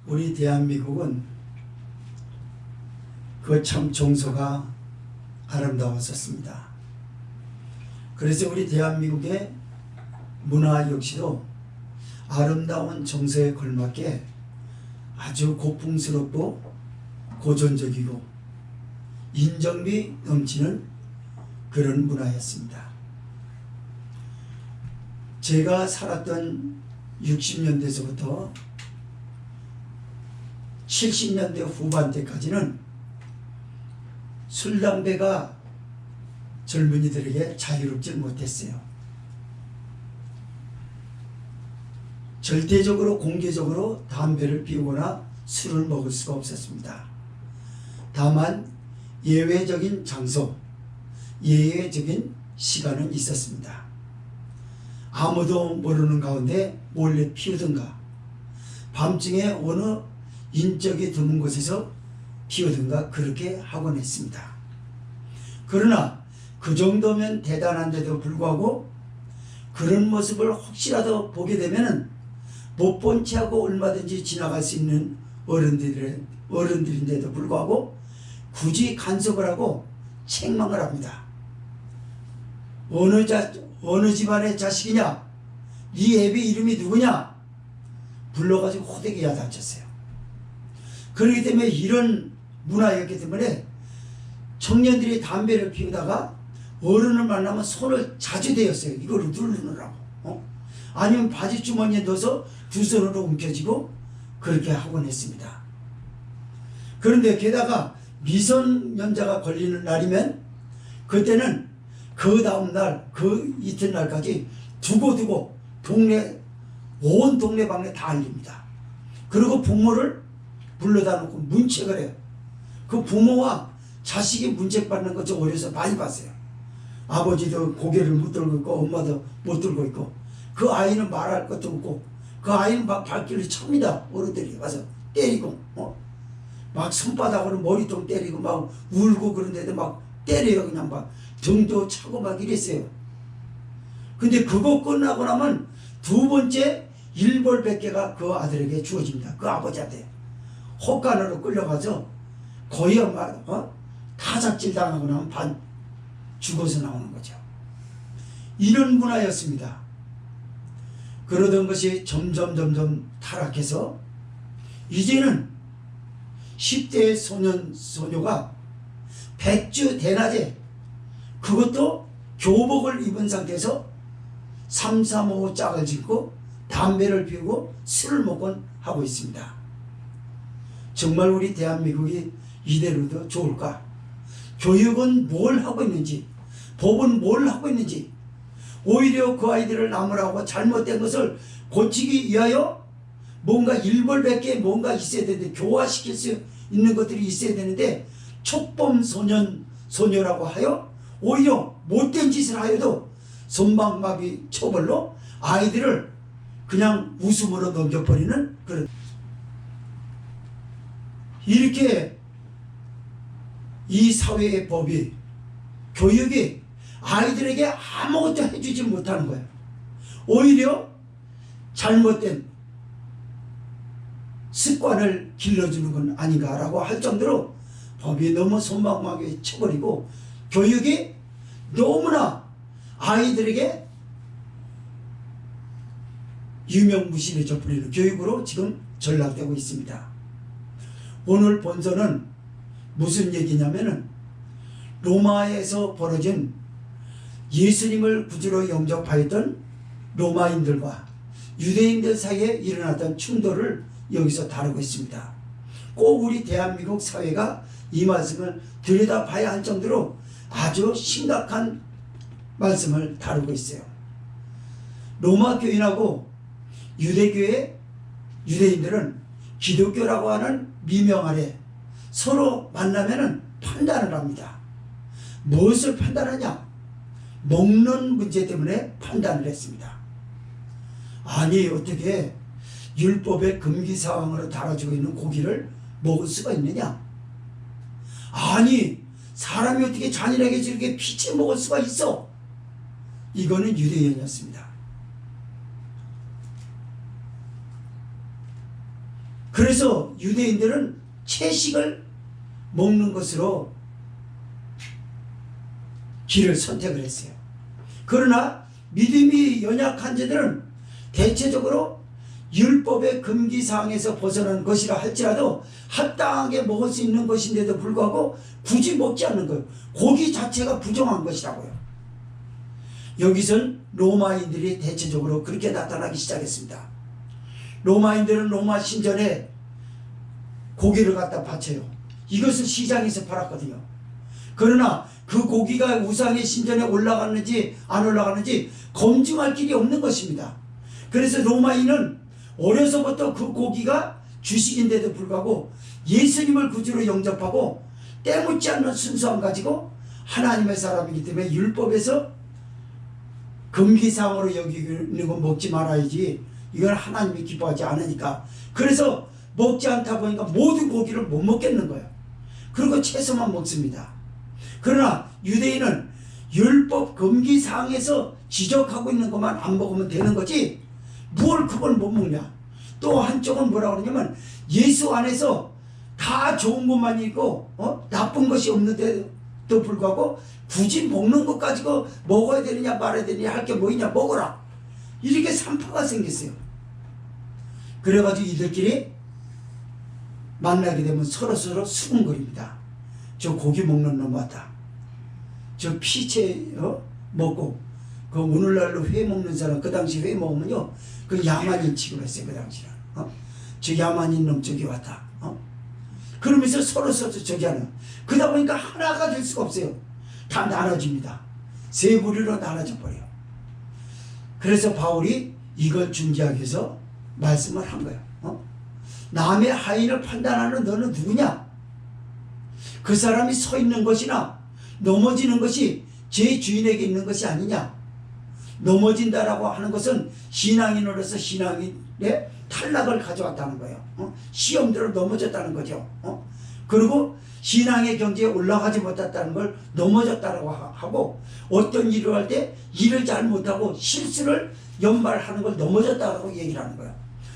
우리 대한민국은 그 참 정서가 아름다웠었습니다. 그래서 우리 대한민국의 문화 역시도 아름다운 정서에 걸맞게 아주 고풍스럽고 고전적이고 인정미 넘치는 그런 문화였습니다. 제가 살았던 60년대에서부터 70년대 후반대까지는 술, 담배가 젊은이들에게 자유롭지 못했어요. 절대적으로 공개적으로 담배를 피우거나 술을 먹을 수가 없었습니다. 다만 예외적인 장소, 예외적인 시간은 있었습니다. 아무도 모르는 가운데 몰래 피우든가 밤중에 어느 인적이 드문 곳에서 피우든가 그렇게 하곤 했습니다. 그러나 그 정도면 대단한데도 불구하고 그런 모습을 혹시라도 보게 되면 못 본 채하고 얼마든지 지나갈 수 있는 어른들인데도 불구하고 굳이 간섭을 하고 책망을 합니다. 어느 집안의 자식이냐? 네 애비 이름이 누구냐? 불러가지고 호되게 야단쳤어요. 그렇기 때문에 이런 문화였기 때문에 청년들이 담배를 피우다가 어른을 만나면 손을 자주 대었어요. 이거를 누르느라고. 아니면 바지 주머니에 넣어서 두 손으로 움켜쥐고 그렇게 하곤 했습니다. 그런데 게다가 미성년자가 걸리는 날이면 그때는 그 다음날 그 이튿날까지 두고두고 온 동네방네 다 알립니다. 그리고 부모를 불러다 놓고 문책을 해요. 그 부모와 자식이 문책받는 거 저 어려서 많이 봤어요. 아버지도 고개를 못 들고 있고 엄마도 못 들고 있고 그 아이는 말할 것도 없고 그 아이는 막 발길을 찹니다. 어른들이 와서 때리고 막 손바닥으로 머리통 때리고 막 울고 그런데도 막 때려요. 그냥 막 등도 차고 막 이랬어요. 근데 그거 끝나고 나면 두 번째 일벌백계가 그 아들에게 주어집니다. 그 아버지한테 혹간으로 끌려가서 거의 타작질 당하고 나면 반 죽어서 나오는 거죠. 이런 문화였습니다. 그러던 것이 점점 타락해서 이제는 10대 소녀가 백주 대낮에 그것도 교복을 입은 상태에서 3, 4, 5 짝을 짓고 담배를 피우고 술을 먹곤 하고 있습니다. 정말 우리 대한민국이 이대로도 좋을까? 교육은 뭘 하고 있는지, 법은 뭘 하고 있는지, 오히려 그 아이들을 나무라고 잘못된 것을 고치기 위하여 뭔가 일벌백계 뭔가 있어야 되는데 교화시킬 수 있는 것들이 있어야 되는데 촉범 소녀라고 하여 오히려 못된 짓을 하여도 손방망이 처벌로 아이들을 그냥 웃음으로 넘겨버리는 그런 이렇게 이 사회의 법이 교육이 아이들에게 아무것도 해주지 못하는 거예요. 오히려 잘못된 습관을 길러주는 건 아닌가라고 할 정도로 법이 너무 손방망이에 쳐버리고 교육이 너무나 아이들에게 유명무실해져 버리는 교육으로 지금 전락되고 있습니다. 오늘 본서는 무슨 얘기냐면은 로마에서 벌어진 예수님을 구주로 영접하였던 로마인들과 유대인들 사이에 일어났던 충돌을 여기서 다루고 있습니다. 꼭 우리 대한민국 사회가 이 말씀을 들여다봐야 할 정도로 아주 심각한 말씀을 다루고 있어요. 로마 교인하고 유대인들은 기독교라고 하는 미명 아래 서로 만나면은 판단을 합니다. 무엇을 판단하냐? 먹는 문제 때문에 판단을 했습니다. 아니 어떻게 율법의 금기사항으로 달아지고 있는 고기를 먹을 수가 있느냐? 아니 사람이 어떻게 잔인하게 저렇게 피치 먹을 수가 있어? 이거는 유대인이었습니다. 그래서 유대인들은 채식을 먹는 것으로 길을 선택을 했어요. 그러나 믿음이 연약한 자들은 대체적으로 율법의 금기사항에서 벗어난 것이라 할지라도 합당하게 먹을 수 있는 것인데도 불구하고 굳이 먹지 않는 거예요. 고기 자체가 부정한 것이라고요. 여기선 로마인들이 대체적으로 그렇게 나타나기 시작했습니다. 로마인들은 로마 신전에 고기를 갖다 바쳐요. 이것을 시장에서 팔았거든요. 그러나 그 고기가 우상의 신전에 올라갔는지 안 올라갔는지 검증할 길이 없는 것입니다. 그래서 로마인은 어려서부터 그 고기가 주식인데도 불구하고 예수님을 구주로 영접하고 때묻지 않는 순수함 가지고 하나님의 사람이기 때문에 율법에서 금기사항으로 여기는 건 먹지 말아야지, 이건 하나님이 기뻐하지 않으니까. 그래서 먹지 않다 보니까 모든 고기를 못 먹겠는 거예요. 그리고 채소만 먹습니다. 그러나 유대인은 율법 금기사항에서 지적하고 있는 것만 안 먹으면 되는 거지 뭘 그걸 못 먹냐. 또 한쪽은 뭐라 그러냐면 예수 안에서 다 좋은 것만 있고 나쁜 것이 없는데도 불구하고 굳이 먹는 것 가지고 먹어야 되느냐 말아야 되느냐 할 게 뭐 있냐, 먹어라, 이렇게 산파가 생겼어요. 그래가지고 이들끼리 만나게 되면 서로서로 수군거립니다. 저 고기 먹는 놈 왔다, 저 피채 먹고 그 오늘날로 회 먹는 사람, 그 당시 회 먹으면요 그 야만인 취급했어요. 그 당시는 저 야만인 놈 저기 왔다. 그러면서 서로 저기 하는, 그러다 보니까 하나가 될 수가 없어요. 다 나눠집니다. 세 부류로 나눠져 버려요. 그래서 바울이 이걸 중지하기 위해서 말씀을 한 거예요. 남의 하인을 판단하는 너는 누구냐? 그 사람이 서 있는 것이나 넘어지는 것이 제 주인에게 있는 것이 아니냐? 넘어진다라고 하는 것은 신앙인으로서 신앙인의 탈락을 가져왔다는 거예요. 시험대로 넘어졌다는 거죠. 그리고 신앙의 경지에 올라가지 못했다는 걸 넘어졌다고 하고, 어떤 일을 할 때 일을 잘 못하고 실수를 연발하는 걸 넘어졌다고 얘기를 하는 거예요.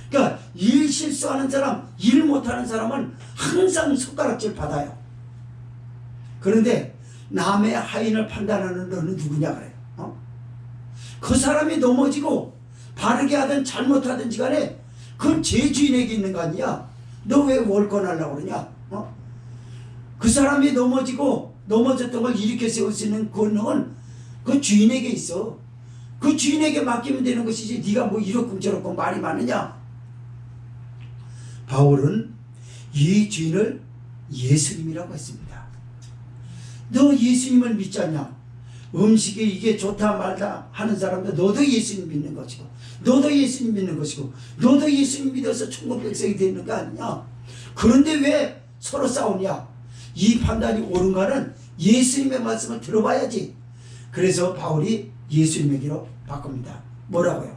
그러니까 일 실수하는 사람, 일 못하는 사람은 항상 손가락질 받아요. 그런데 남의 하인을 판단하는 너는 누구냐 그래요. 그 사람이 넘어지고 바르게 하든 잘못하든지 간에 그건 제 주인에게 있는 거 아니냐? 너 왜 월권하려고 그러냐? 그 사람이 넘어졌던 걸 일으켜 세울 수 있는 권능은 그 주인에게 있어. 그 주인에게 맡기면 되는 것이지 네가 뭐 이렇고 저렇고 말이 많으냐? 바울은 이 주인을 예수님이라고 했습니다. 너 예수님을 믿지 않냐? 음식이 이게 좋다 말다 하는 사람도 너도 예수님 믿는 것이고, 너도 예수님 믿는 것이고, 너도 예수님 믿어서 천국 백성이 되는 거 아니냐? 그런데 왜 서로 싸우냐? 이 판단이 옳은가는 예수님의 말씀을 들어봐야지. 그래서 바울이 예수님에게로 바꿉니다. 뭐라고요?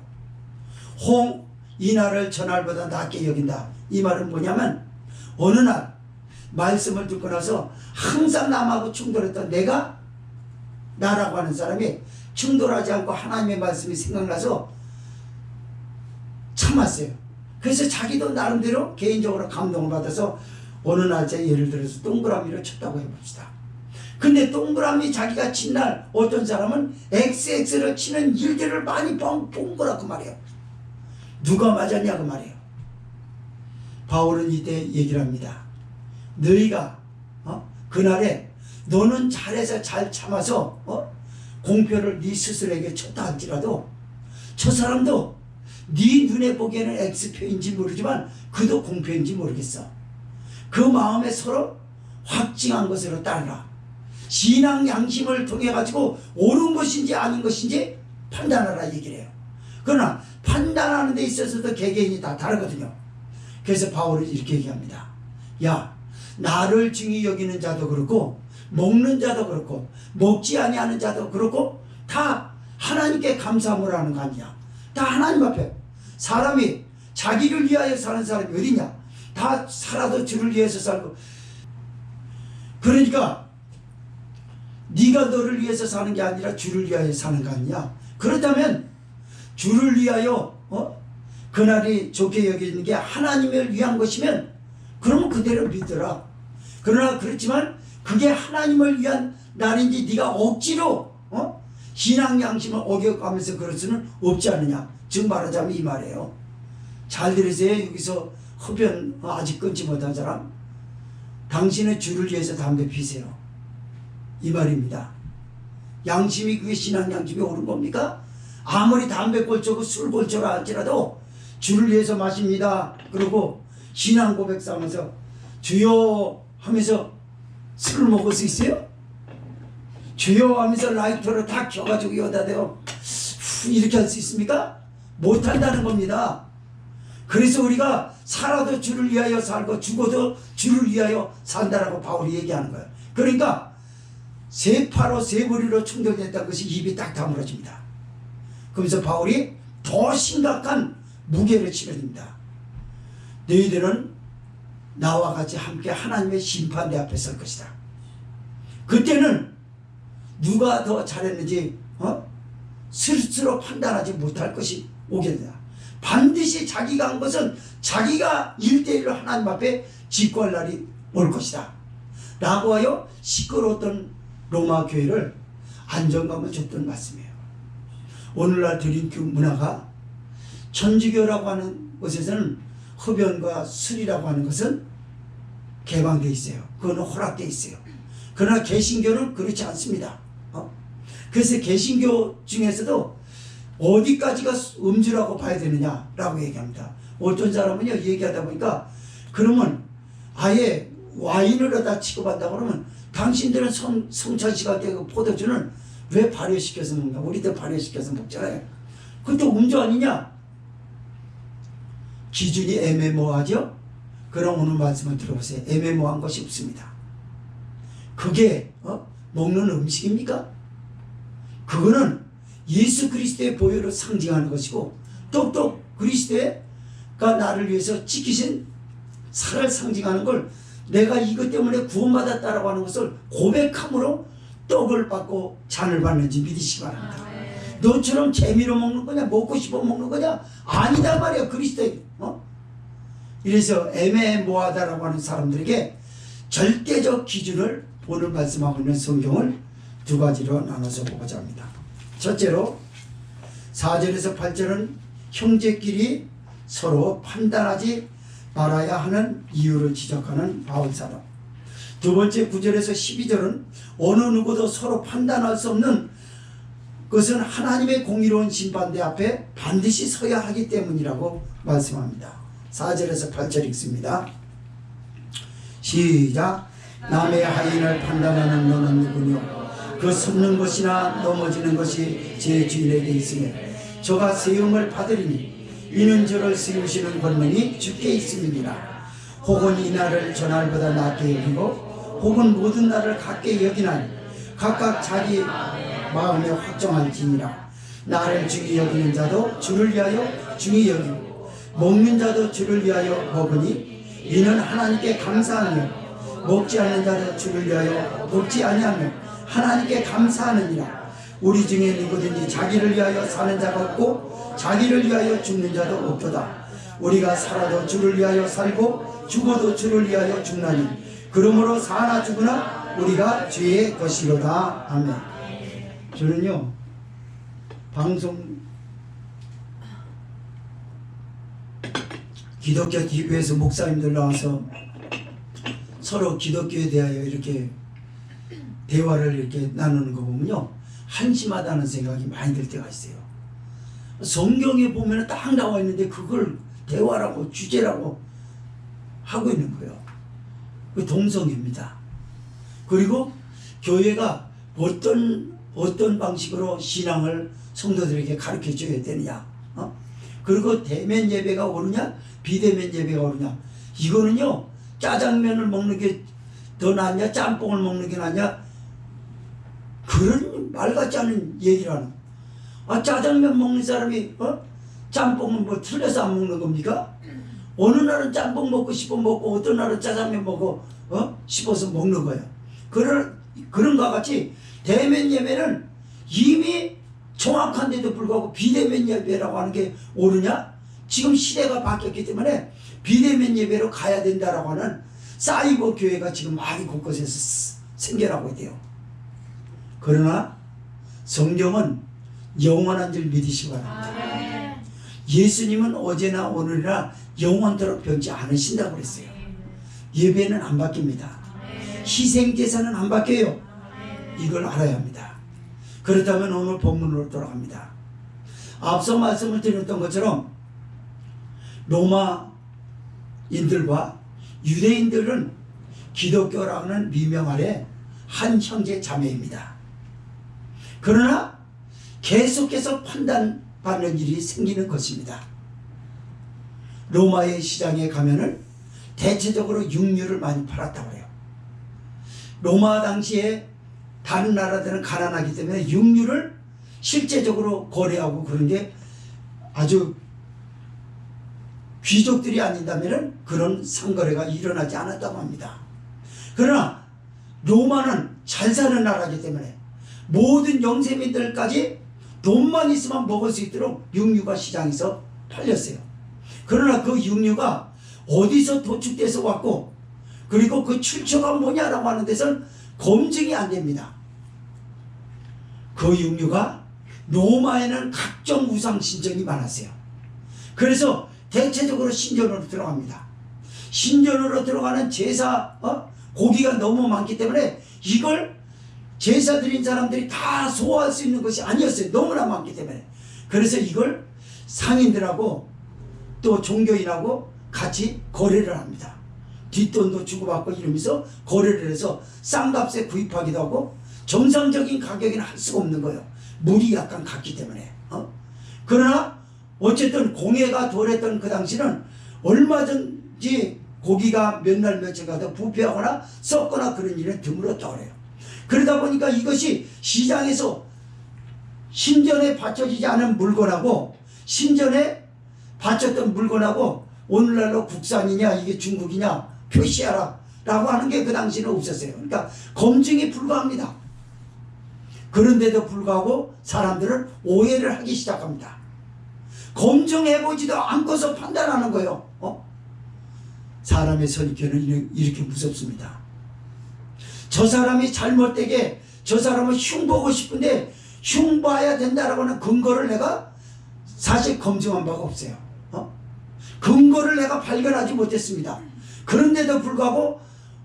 이날을 전날보다 낮게 여긴다. 이 말은 뭐냐면, 어느 날 말씀을 듣고 나서 항상 남하고 충돌했던 나라고 하는 사람이 충돌하지 않고 하나님의 말씀이 생각나서 참았어요. 그래서 자기도 나름대로 개인적으로 감동을 받아서 어느 날짜 예를 들어서 동그라미를 쳤다고 해봅시다. 근데 동그라미 자기가 친 날 어떤 사람은 XX를 치는 일들을 많이 본 거라 그 말이에요. 누가 맞았냐 그 말이에요. 바울은 이때 얘기를 합니다. 너희가 그날에 너는 잘해서 잘 참아서 공표를 네 스스로에게 쳤다 할지라도 저 사람도 네 눈에 보기에는 X표인지 모르지만 그도 공표인지 모르겠어. 그 마음에 서로 확증한 것으로 따르라. 신앙 양심을 통해 가지고 옳은 것인지 아닌 것인지 판단하라 얘기를 해요. 그러나 판단하는 데 있어서도 개개인이 다 다르거든요. 그래서 바울은 이렇게 얘기합니다. 야, 나를 중히 여기는 자도 그렇고 먹는 자도 그렇고 먹지 아니하는 자도 그렇고 다 하나님께 감사함을 하는 거 아니냐. 다 하나님 앞에. 사람이 자기를 위하여 사는 사람이 어디냐. 다 살아도 주를 위해서 살고. 그러니까 네가 너를 위해서 사는 게 아니라 주를 위하여 사는 거 아니냐. 그렇다면 주를 위하여 그날이 좋게 여기는 게 하나님을 위한 것이면 그러면 그대로 믿더라. 그러나 그렇지만 그게 하나님을 위한 날인지 네가 억지로 신앙 양심을 어겨가면서 그럴 수는 없지 않느냐. 즉 말하자면 이 말이에요. 잘 들으세요. 여기서 흡연 아직 끊지 못한 사람, 당신의 주를 위해서 담배 피세요. 이 말입니다. 양심이 그게 신앙 양심이 옳은 겁니까? 아무리 담배 꼴초고 술 꼴초라 할지라도 주를 위해서 마십니다. 그리고 신앙 고백하면서 주여 하면서 술을 먹을 수 있어요? 주여 하면서 라이터를 다 켜가지고 여기다 대고 이렇게 할 수 있습니까? 못한다는 겁니다. 그래서 우리가 살아도 주를 위하여 살고 죽어도 주를 위하여 산다라고 바울이 얘기하는 거예요. 그러니까 세 팔로 세 머리로 충돌됐다는 것이 입이 딱 다물어집니다. 그러면서 바울이 더 심각한 무게를 치러줍니다. 너희들은 나와 같이 함께 하나님의 심판대 앞에 설 것이다. 그때는 누가 더 잘했는지 스스로 판단하지 못할 것이 오게 된다. 반드시 자기가 한 것은 자기가 1대1로 하나님 앞에 직구할 날이 올 것이다 라고 하여 시끄러웠던 로마 교회를 안정감을 줬던 말씀이에요. 오늘날 드린 그 문화가 천주교라고 하는 것에서는 흡연과 술이라고 하는 것은 개방되어 있어요. 그거는 허락되어 있어요. 그러나 개신교는 그렇지 않습니다. 그래서 개신교 중에서도 어디까지가 음주라고 봐야 되느냐라고 얘기합니다. 어떤 사람은요 얘기하다 보니까 그러면 아예 와인을 갖다 취급한다 그러면 당신들은 성찬식할 때 그 포도주는 왜 발효시켜서 먹냐? 우리도 발효시켜서 먹잖아요. 그것도 음주 아니냐? 기준이 애매모호하죠? 그럼 오늘 말씀을 들어보세요. 애매모호한 것이 없습니다. 그게 먹는 음식입니까? 그거는 예수 그리스도의 보혈을 상징하는 것이고 또 그리스도가 나를 위해서 지키신 살을 상징하는 걸 내가 이것 때문에 구원받았다라고 하는 것을 고백함으로 떡을 받고 잔을 받는지 믿으시기 바랍니다. 너처럼 재미로 먹는 거냐 먹고 싶어 먹는 거냐 아니다 말이야. 그리스도의 이래서 애매모호하다라고 하는 사람들에게 절대적 기준을 오늘 말씀하고 있는 성경을 두 가지로 나눠서 보고자 합니다. 첫째로 4절에서 8절은 형제끼리 서로 판단하지 말아야 하는 이유를 지적하는 바울사람. 두 번째 9절에서 12절은 어느 누구도 서로 판단할 수 없는 것은 하나님의 공의로운 심판대 앞에 반드시 서야 하기 때문이라고 말씀합니다. 4절에서 8절 읽습니다. 시작. 남의 하인을 판단하는 너는 누구뇨? 그 섰는 것이나 넘어지는 것이 제 주인에게 있으며 저가 세움을 받으리니 이는 저를 세우시는 권능이 주께 있음이니라. 혹은 이 날을 저 날보다 낮게 여기고 혹은 모든 날을 같게 여기나니 각각 자기 마음에 확정할지니라. 나를 중히 여기는 자도 주를 위하여 중히 여기고 먹는 자도 주를 위하여 먹으니 이는 하나님께 감사하며 먹지 않는 자도 주를 위하여 먹지 아니하며 하나님께 감사하느니라. 우리 중에 누구든지 자기를 위하여 사는 자가 없고 자기를 위하여 죽는 자도 없도다. 우리가 살아도 주를 위하여 살고 죽어도 주를 위하여 죽나니 그러므로 사나 죽으나 우리가 주의 것이로다. 아멘. 저는요 방송 기독교 TV에서 목사님들 나와서 서로 기독교에 대하여 이렇게 대화를 이렇게 나누는 거 보면요 한심하다는 생각이 많이 들 때가 있어요. 성경에 보면 딱 나와 있는데 그걸 대화라고 주제라고 하고 있는 거예요. 그 동성애입니다. 그리고 교회가 어떤 방식으로 신앙을 성도들에게 가르쳐 줘야 되느냐, 그리고 대면 예배가 옳으냐 비대면 예배가 옳으냐, 이거는요 짜장면을 먹는 게 더 낫냐 짬뽕을 먹는 게 낫냐 그런 말 같지 않은 얘기를 하는. 짜장면 먹는 사람이 짬뽕은 뭐 틀려서 안 먹는 겁니까? 어느 날은 짬뽕 먹고 싶어 먹고 어떤 날은 짜장면 먹고 싶어서 먹는 거예요. 그런과 같이 대면 예배는 이미 정확한데도 불구하고 비대면 예배라고 하는 게 옳으냐 지금 시대가 바뀌었기 때문에 비대면 예배로 가야 된다라고 하는 사이버 교회가 지금 많이 곳곳에서 생겨나고 있대요. 그러나 성경은 영원한 줄 믿으시기 바랍니다. 예수님은 어제나 오늘이나 영원토록 변치 않으신다고 그랬어요. 예배는 안 바뀝니다. 희생제사는 안 바뀌어요. 이걸 알아야 합니다. 그렇다면 오늘 본문으로 돌아갑니다. 앞서 말씀을 드렸던 것처럼 로마인들과 유대인들은 기독교라는 미명 아래 한 형제 자매입니다. 그러나 계속해서 판단받는 일이 생기는 것입니다. 로마의 시장에 가면은 대체적으로 육류를 많이 팔았다고 해요. 로마 당시에 다른 나라들은 가난하기 때문에 육류를 실제적으로 거래하고 그런 게 아주 귀족들이 아닌다면 그런 상거래가 일어나지 않았다고 합니다. 그러나 로마는 잘 사는 나라이기 때문에 모든 영세민들까지 돈만 있으면 먹을 수 있도록 육류가 시장에서 팔렸어요. 그러나 그 육류가 어디서 도축돼서 왔고 그리고 그 출처가 뭐냐라고 하는 데서는 검증이 안 됩니다. 그 육류가 로마에는 각종 우상 신전이 많았어요. 그래서 대체적으로 신전으로 들어갑니다. 신전으로 들어가는 제사 고기가 너무 많기 때문에 이걸 제사 드린 사람들이 다 소화할 수 있는 것이 아니었어요. 너무나 많기 때문에. 그래서 이걸 상인들하고 또 종교인하고 같이 거래를 합니다. 뒷돈도 주고받고 이러면서 거래를 해서 싼 값에 구입하기도 하고 정상적인 가격에는 할 수가 없는 거예요. 물이 약간 같기 때문에. 그러나 어쨌든 공해가 덜했던 그 당시는 얼마든지 고기가 몇 날 며칠 가다 부패하거나 썩거나 그런 일은 드물었다고 그래요. 그러다 보니까 이것이 시장에서 신전에 바쳐지지 않은 물건하고 신전에 바쳤던 물건하고 오늘날로 국산이냐 이게 중국이냐 표시하라 라고 하는 게 그 당시는 없었어요. 그러니까 검증이 불가합니다. 그런데도 불구하고 사람들은 오해를 하기 시작합니다. 검증해보지도 않고서 판단하는 거예요. 사람의 선입견은 이렇게 무섭습니다. 저 사람이 잘못되게 저 사람을 흉보고 싶은데 흉봐야 된다라고 하는 근거를 내가 사실 검증한 바가 없어요. 근거를 내가 발견하지 못했습니다. 그런데도 불구하고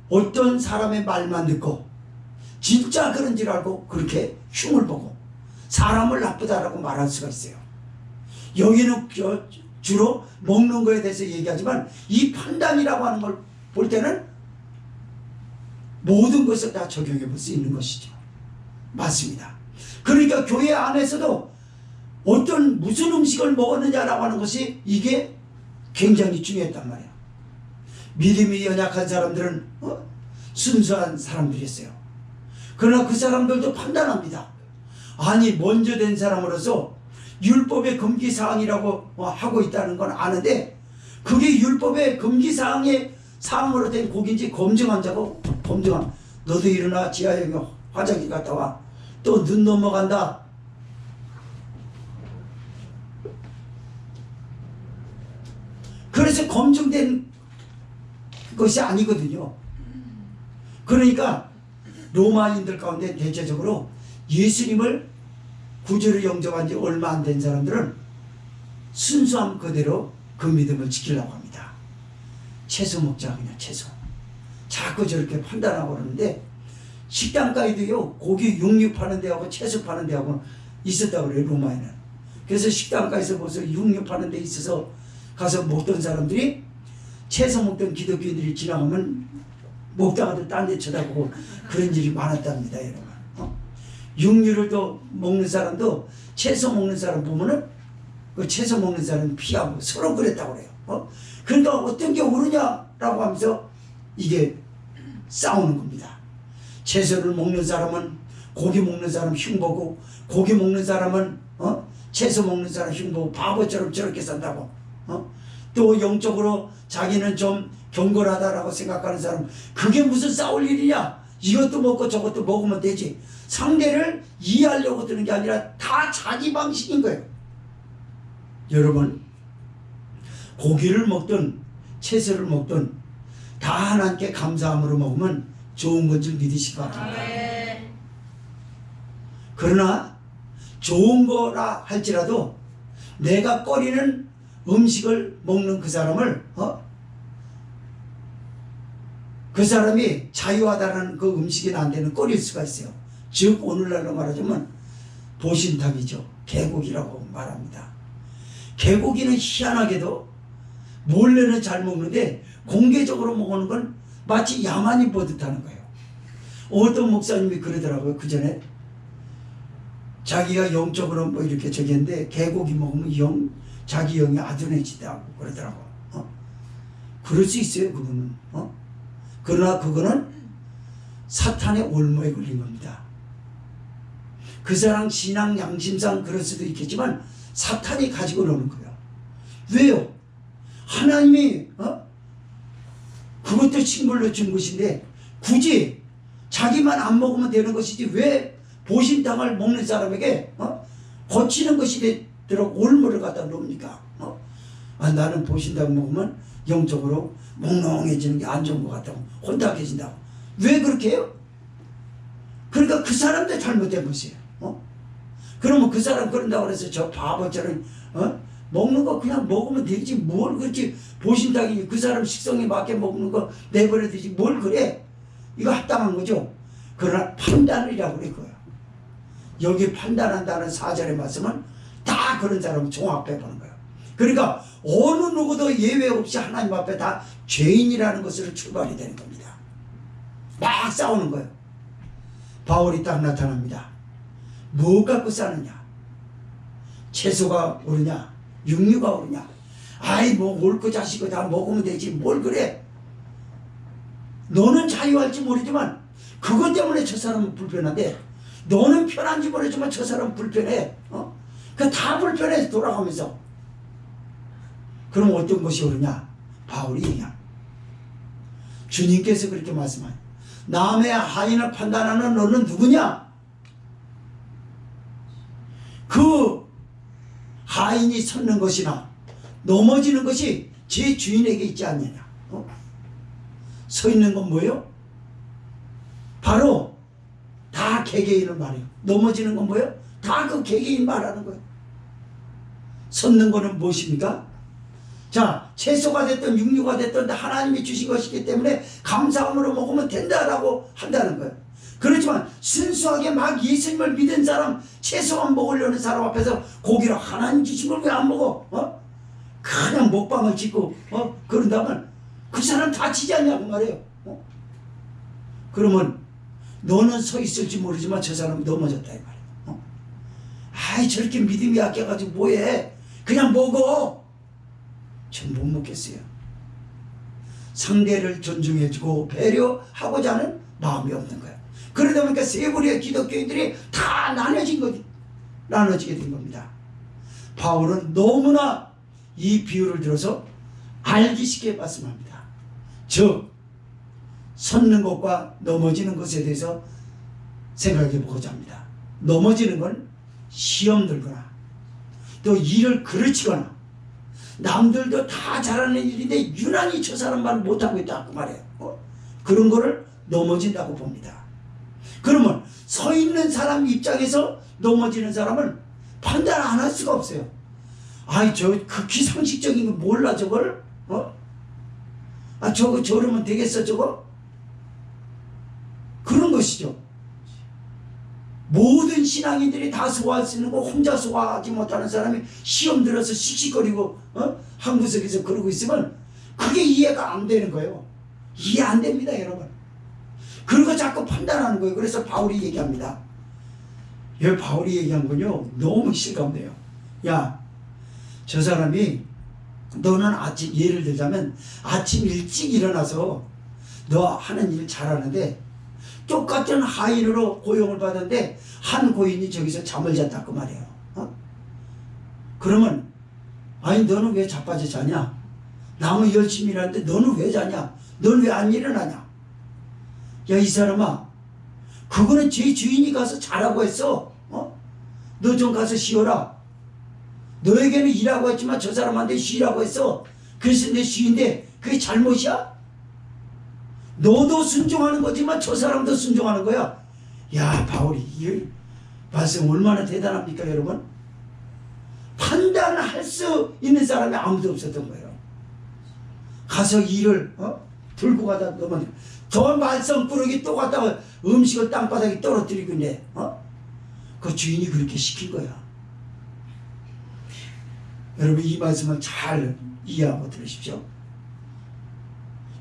어떤 사람의 말만 듣고 진짜 그런 줄 알고 그렇게 흉을 보고 사람을 나쁘다라고 말할 수가 있어요. 여기는 주로 먹는 거에 대해서 얘기하지만 이 판단이라고 하는 걸 볼 때는 모든 것을 다 적용해 볼 수 있는 것이죠. 맞습니다. 그러니까 교회 안에서도 어떤 무슨 음식을 먹었느냐라고 하는 것이 이게 굉장히 중요했단 말이에요. 믿음이 연약한 사람들은 순수한 사람들이었어요. 그러나 그 사람들도 판단합니다. 아니 먼저 된 사람으로서 율법의 금기사항이라고 하고 있다는 건 아는데 그게 율법의 금기사항의 사항으로 된 고기인지 검증한 자고 검증한 너도 일어나 지하에 화장실 갔다 와. 또 눈 넘어간다. 그래서 검증된 것이 아니거든요. 그러니까 로마인들 가운데 대체적으로 예수님을 구주로 영접한 지 얼마 안 된 사람들은 순수함 그대로 그 믿음을 지키려고 합니다. 채소 먹자 그냥 채소. 자꾸 저렇게 판단하고 그러는데 식당가에도요 고기 육류 파는 데하고 채소 파는 데하고 있었다고 그래요. 로마에는. 그래서 식당가에서 벌써 육류 파는 데 있어서 가서 먹던 사람들이 채소 먹던 기독교인들이 지나가면 먹다가도 딴 데 쳐다보고 그런 일이 많았답니다. 여러분. 육류를 또 먹는 사람도 채소 먹는 사람 보면은 그 채소 먹는 사람 피하고 서로 그랬다고 그래요. 그러니까 어떤 게 옳으냐라고 하면서 이게 싸우는 겁니다. 채소를 먹는 사람은 고기 먹는 사람 흉보고 고기 먹는 사람은 채소 먹는 사람 흉보고 바보처럼 저렇게 산다고. 또 영적으로 자기는 좀 경건하다라고 생각하는 사람 그게 무슨 싸울 일이냐. 이것도 먹고 저것도 먹으면 되지. 상대를 이해하려고 드는 게 아니라 다 자기 방식인 거예요. 여러분 고기를 먹든 채소를 먹든 다 하나님께 감사함으로 먹으면 좋은 건 줄 믿으실 것 같습니다. 그러나 좋은 거라 할지라도 내가 꺼리는 음식을 먹는 그 사람을 그 사람이 자유하다는 그 음식이 안 되는 꺼릴 수가 있어요. 즉 오늘날로 말하자면 보신탕이죠. 개고기라고 말합니다. 개고기는 희한하게도 몰래는 잘 먹는데 공개적으로 먹는 건 마치 야만인 보듯 하는 거예요. 어떤 목사님이 그러더라고요. 그 전에 자기가 영적으로 뭐 이렇게 저기 했는데 개고기 먹으면 자기 영이 아둔해지다고 그러더라고. 그럴 수 있어요. 그분은. 그러나 그거는 사탄의 올무에 걸린 겁니다. 그 사람 신앙 양심상 그럴 수도 있겠지만 사탄이 가지고 노는 거예요. 왜요? 하나님이 그것도 징벌로 준 것인데 굳이 자기만 안 먹으면 되는 것이지 왜 보신탕을 먹는 사람에게 거치는 것이 되도록 올무를 갖다 놓습니까? 나는 보신탕 먹으면 영적으로 몽롱해지는 게 안 좋은 것 같다고 혼탁해진다고. 왜 그렇게 해요? 그러니까 그 사람도 잘못된 것이에요. 그러면 그 사람 그런다고 해서 저 바보처럼 먹는 거 그냥 먹으면 되지 뭘 그렇지 보신탕이 그 사람 식성에 맞게 먹는 거 내버려 두지 뭘 그래. 이거 합당한 거죠. 그러나 판단이라고 그럴 거예요. 여기 판단한다는 4절의 말씀은 다 그런 사람을 종합해 보는 거예요. 그러니까 어느 누구도 예외 없이 하나님 앞에 다 죄인이라는 것으로 출발이 되는 겁니다. 막 싸우는 거예요. 바울이 딱 나타납니다. 뭐 갖고 싸느냐? 채소가 오르냐? 육류가 오르냐? 아이 뭐 옳고 자시고 다 먹으면 되지 뭘 그래? 너는 자유할지 모르지만 그것 때문에 저 사람은 불편한데 너는 편한지 모르지만 저 사람은 불편해. 그 다 불편해서 돌아가면서 그럼 어떤 것이 오르냐? 바울이 얘기합니다. 주님께서 그렇게 말씀하세요. 남의 하인을 판단하는 너는 누구냐? 그 하인이 섰는 것이나 넘어지는 것이 제 주인에게 있지 않느냐? 서 있는 건 뭐예요? 바로 다 개개인을 말해요. 넘어지는 건 뭐예요? 다 그 개개인 말하는 거예요. 섰는 거는 무엇입니까? 자, 채소가 됐든 육류가 됐든 하나님이 주신 것이기 때문에 감사함으로 먹으면 된다라고 한다는 거예요. 그렇지만 순수하게 막 예수님을 믿은 사람, 채소만 먹으려는 사람 앞에서 고기를 하나님 주신 걸 왜 안 먹어? 그냥 먹방을 짓고 그런다면 그 사람 다치지 않냐고 말해요. 그러면 너는 서 있을지 모르지만 저 사람은 넘어졌다 이 말이에요. 아이 저렇게 믿음이 약해가지고 뭐해? 그냥 먹어. 전 못 먹겠어요. 상대를 존중해주고 배려하고자 하는 마음이 없는 거예요. 그러다 보니까 세 부류의 기독교인들이 다 나눠지게 된 겁니다. 바울은 너무나 이 비유를 들어서 알기 쉽게 말씀합니다. 즉 섰는 것과 넘어지는 것에 대해서 생각해 보고자 합니다. 넘어지는 건 시험 들거나 또 일을 그르치거나 남들도 다 잘하는 일인데 유난히 저 사람만 못하고 있다 그 말이에요. 그런 거를 넘어진다고 봅니다. 그러면 서 있는 사람 입장에서 넘어지는 사람은 판단 안 할 수가 없어요. 아이 저 극히 상식적인 거 몰라 저걸? 저거 저러면 되겠어 저거? 그런 것이죠. 모든 신앙인들이 다 소화할 수 있는 거 혼자 소화하지 못하는 사람이 시험 들어서 씩씩거리고 한 구석에서 그러고 있으면 그게 이해가 안 되는 거예요. 이해 안 됩니다 여러분. 그리고 자꾸 판단하는 거예요. 그래서 바울이 얘기합니다. 여기 바울이 얘기한 건요 너무 실감돼요. 야, 저 사람이 너는 아침 예를 들자면 아침 일찍 일어나서 너 하는 일 잘하는데 똑같은 하인으로 고용을 받았는데 한 고인이 저기서 잠을 잤다 그 말이에요. 그러면 아니 너는 왜 자빠져 자냐? 남은 열심히 일하는데 너는 왜 자냐? 너는 왜 안 일어나냐? 야 이 사람아 그거는 제 주인이 가서 자라고 했어. 너 좀 가서 쉬어라. 너에게는 일하고 했지만 저 사람한테 쉬라고 했어. 그래서 내 주인인데 그게 잘못이야? 너도 순종하는 거지만 저 사람도 순종하는 거야. 야, 바울이 이 말씀 얼마나 대단합니까, 여러분? 판단할 수 있는 사람이 아무도 없었던 거예요. 가서 일을 들고 가다 보면 저 말썽꾸러기 또 갔다가 음식을 땅바닥에 떨어뜨리고 있네. 그 주인이 그렇게 시킨 거야. 여러분, 이 말씀을 잘 이해하고 들으십시오.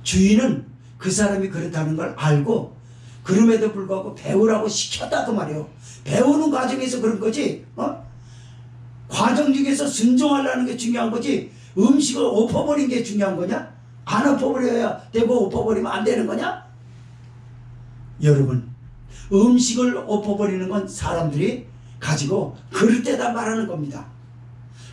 주인은 그 사람이 그렇다는 걸 알고 그럼에도 불구하고 배우라고 시켰다 그 말이에요. 배우는 과정에서 그런 거지, 과정 중에서 순종하려는 게 중요한 거지, 음식을 엎어버린 게 중요한 거냐? 안 엎어버려야 되고 엎어버리면 안 되는 거냐? 여러분, 음식을 엎어버리는 건 사람들이 가지고 그릇에다 말하는 겁니다.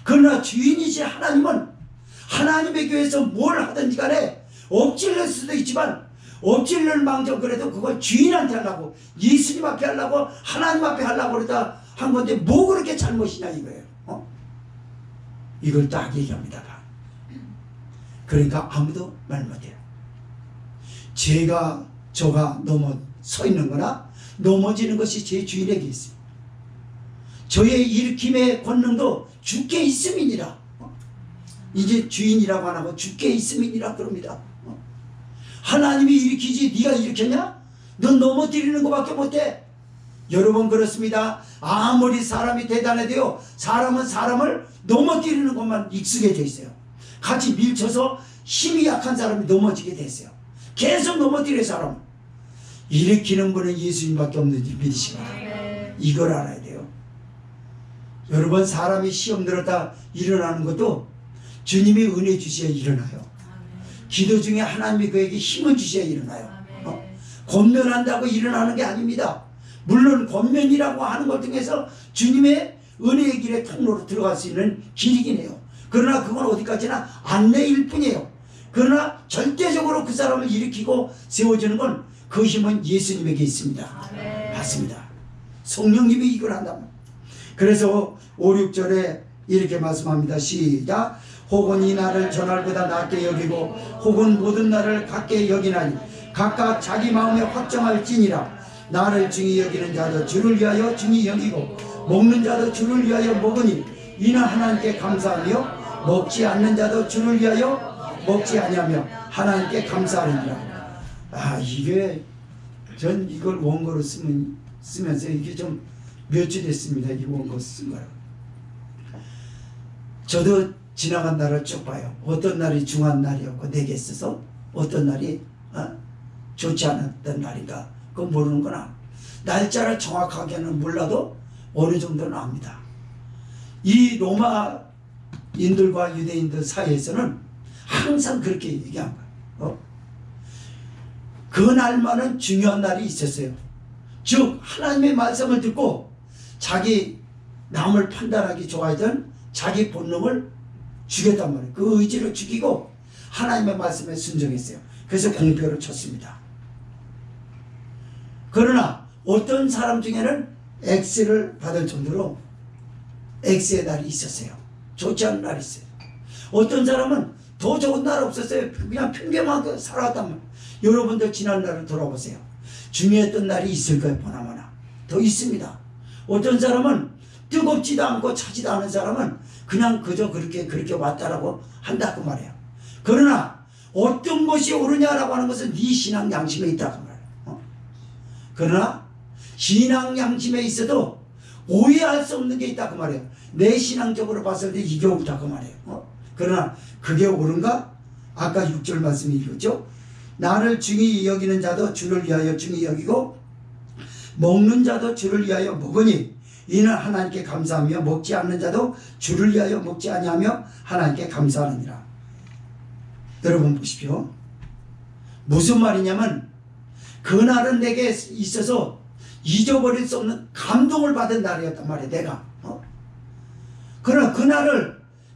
그러나 주인이신 하나님은 하나님의 교회에서 뭘 하든지 간에 엎질릴 수도 있지만 엎질릴 망정 그래도 그걸 주인한테 하려고, 예수님 앞에 하려고, 하나님 앞에 하려고 그러다 한 건데 뭐 그렇게 잘못이냐 이거예요. 이걸 딱 얘기합니다. 그러니까 아무도 말 못해요. 제가 저가 서 있는 거나 넘어지는 것이 제 주인에게 있습니다. 저의 일으킴의 권능도 주께 있음이니라. 이제 주인이라고 안 하고 주께 있음이니라 그럽니다. 하나님이 일으키지 네가 일으켰냐? 넌 넘어뜨리는 것밖에 못해. 여러분, 그렇습니다. 아무리 사람이 대단해도요, 사람은 사람을 넘어뜨리는 것만 익숙해져 있어요. 같이 밀쳐서 힘이 약한 사람이 넘어지게 됐어요. 계속 넘어뜨려 사람. 일으키는 분은 예수님밖에 없는지 믿으시기 바랍니다. 이걸 알아야 돼요. 여러분, 사람이 시험 들었다 일어나는 것도 주님이 은혜 주셔야 일어나요. 기도 중에 하나님이 그에게 힘을 주셔야 일어나요. 권면한다고 일어나는 게 아닙니다. 물론 권면이라고 하는 것 중에서 주님의 은혜의 길의 통로로 들어갈 수 있는 길이긴 해요. 그러나 그건 어디까지나 안내일 뿐이에요. 그러나 절대적으로 그 사람을 일으키고 세워주는 건 그 힘은 예수님에게 있습니다. 맞습니다. 성령님이 이걸 한다면. 그래서 5, 6절에 이렇게 말씀합니다. 시작. 혹은 이 날을 전날보다 낮게 여기고 혹은 모든 날을 같게 여기나니 각각 자기 마음에 확정할지니라. 나를 중히 여기는 자도 주를 위하여 중히 여기고 먹는 자도 주를 위하여 먹으니 이는 하나님께 감사하며 먹지 않는 자도 주를 위하여 먹지 아니하며 하나님께 감사하리라. 이게 전 이걸 원고로 쓰면서 이게 좀 몇 주 됐습니다. 이 원고 쓴 거라고. 저도 지나간 날을 쭉 봐요. 어떤 날이 중한 날이었고 내게 있어서 어떤 날이 좋지 않았던 날인가 그건 모르는구나. 날짜를 정확하게는 몰라도 어느 정도는 압니다. 이 로마인들과 유대인들 사이에서는 항상 그렇게 얘기한 거예요. 그 날만은 중요한 날이 있었어요. 즉 하나님의 말씀을 듣고 자기 남을 판단하기 좋아하던 자기 본능을 죽였단 말이에요. 그 의지를 죽이고 하나님의 말씀에 순종했어요. 그래서 공표를 쳤습니다. 그러나 어떤 사람 중에는 X를 받을 정도로 X의 날이 있었어요. 좋지 않은 날이 있어요. 어떤 사람은 더 좋은 날 없었어요. 그냥 평범하게 살아왔단 말이에요. 여러분들 지난 날을 돌아보세요. 중요했던 날이 있을 거예요. 보나마나 더 있습니다. 어떤 사람은 뜨겁지도 않고 차지도 않은 사람은 그냥 그저 그렇게 왔다라고 한다 그 말이에요. 그러나 어떤 것이 옳으냐라고 하는 것은 네 신앙 양심에 있다 그 말이에요. 그러나 신앙 양심에 있어도 오해할 수 없는 게 있다 그 말이에요. 내 신앙적으로 봤을 때 이게 옳다 그 말이에요. 그러나 그게 옳은가? 아까 6절 말씀이 읽었죠. 나를 중히 여기는 자도 주를 위하여 중히 여기고 먹는 자도 주를 위하여 먹으니 이는 하나님께 감사하며 먹지 않는 자도 주를 위하여 먹지 아니하며 하나님께 감사하느니라. 여러분 보십시오. 무슨 말이냐면 그날은 내게 있어서 잊어버릴 수 없는 감동을 받은 날이었단 말이에요. 내가 그러나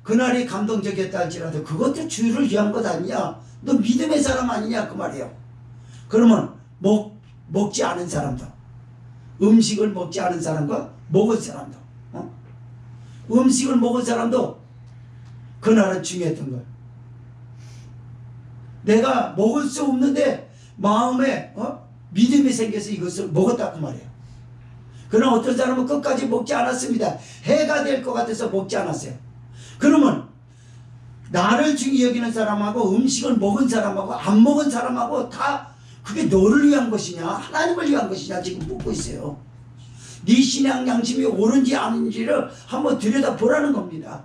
그날이 감동적이었다 할지라도 그것도 주를 위한 것 아니냐, 너 믿음의 사람 아니냐 그 말이에요. 그러면 먹지 않은 사람도, 음식을 먹지 않은 사람과 먹은 사람도, 음식을 먹은 사람도 그날은 중요했던 거예요. 내가 먹을 수 없는데 마음에 믿음이 생겨서 이것을 먹었다고 말이에요. 그러나 어떤 사람은 끝까지 먹지 않았습니다. 해가 될 것 같아서 먹지 않았어요. 그러면 나를 중히 여기는 사람하고 음식을 먹은 사람하고 안 먹은 사람하고 다 그게 너를 위한 것이냐 하나님을 위한 것이냐 지금 묻고 있어요. 네 신앙 양심이 옳은지 아닌지를 한번 들여다보라는 겁니다.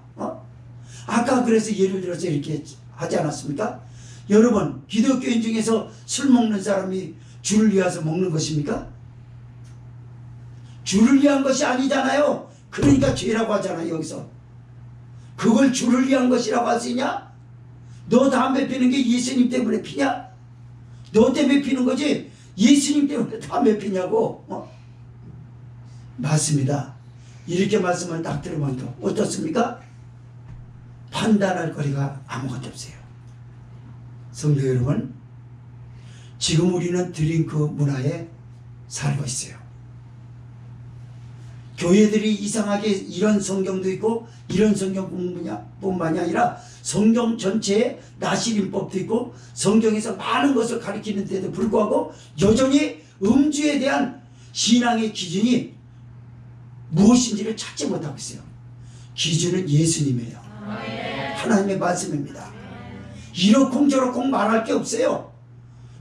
아까 그래서 예를 들어서 이렇게 하지 않았습니까? 여러분, 기독교인 중에서 술 먹는 사람이 주를 위해서 먹는 것입니까? 주를 위한 것이 아니잖아요. 그러니까 죄라고 하잖아요. 여기서 그걸 주를 위한 것이라고 할 수 있냐? 너 담배 피는 게 예수님 때문에 피냐? 너 때문에 피는 거지 예수님 때문에 담배 피냐고. 맞습니다. 이렇게 말씀을 딱 들으면 또 어떻습니까? 판단할 거리가 아무것도 없어요. 성도 여러분, 지금 우리는 드링크 문화에 살고 있어요. 교회들이 이상하게 이런 성경도 있고 이런 성경뿐만이 아니라 성경 전체에 나시린법도 있고 성경에서 많은 것을 가리키는데도 불구하고 여전히 음주에 대한 신앙의 기준이 무엇인지를 찾지 못하고 있어요. 기준은 예수님이에요. 하나님의 말씀입니다. 이러쿵저러쿵 말할 게 없어요.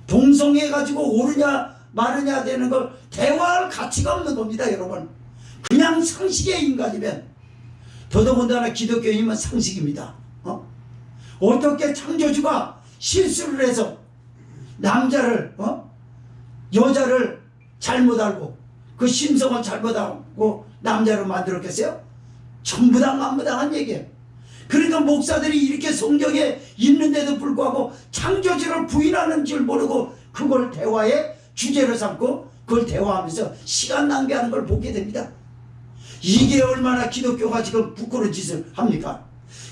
동성해가지고 옳으냐 마르냐 되는 걸 대화할 가치가 없는 겁니다. 여러분, 그냥 상식의 인간이면, 더더군다나 기독교인이면 상식입니다. 어떻게 창조주가 실수를 해서 남자를 여자를 잘못 알고 그 심성을 잘못 알고 남자로 만들었겠어요? 전부 다 만무당한 얘기예요. 그러니까 목사들이 이렇게 성경에 있는데도 불구하고 창조주를 부인하는 줄 모르고 그걸 대화의 주제로 삼고 그걸 대화하면서 시간 낭비하는 걸 보게 됩니다. 이게 얼마나 기독교가 지금 부끄러운 짓을 합니까?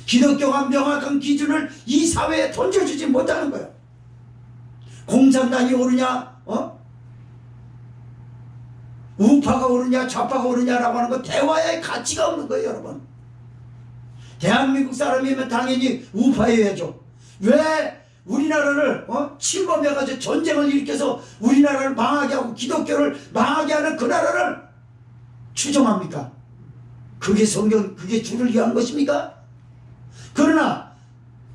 기독교가 명확한 기준을 이 사회에 던져주지 못하는 거예요. 공산당이 오르냐 우파가 오르냐 좌파가 오르냐라고 하는 거 대화의 가치가 없는 거예요. 여러분, 대한민국 사람이면 당연히 우파여야죠. 왜 우리나라를 침범해가지고 전쟁을 일으켜서 우리나라를 망하게 하고 기독교를 망하게 하는 그 나라를 추종합니까? 그게 그게 주를 위한 것입니까? 그러나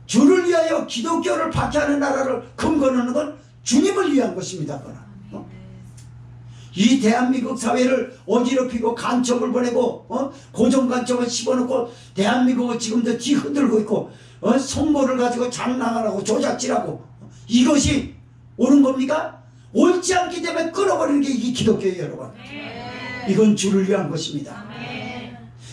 주를 위하여 기독교를 박해하는 나라를 근거하는 건 주님을 위한 것입니다. 이 대한민국 사회를 어지럽히고 간첩을 보내고 고정간첩을 집어넣고 대한민국을 지금도 뒤흔들고 있고 선거를 가지고 장난하고 조작질하고 이것이 옳은 겁니까? 옳지 않기 때문에 끊어버리는 게 이 기독교예요. 여러분, 이건 주를 위한 것입니다.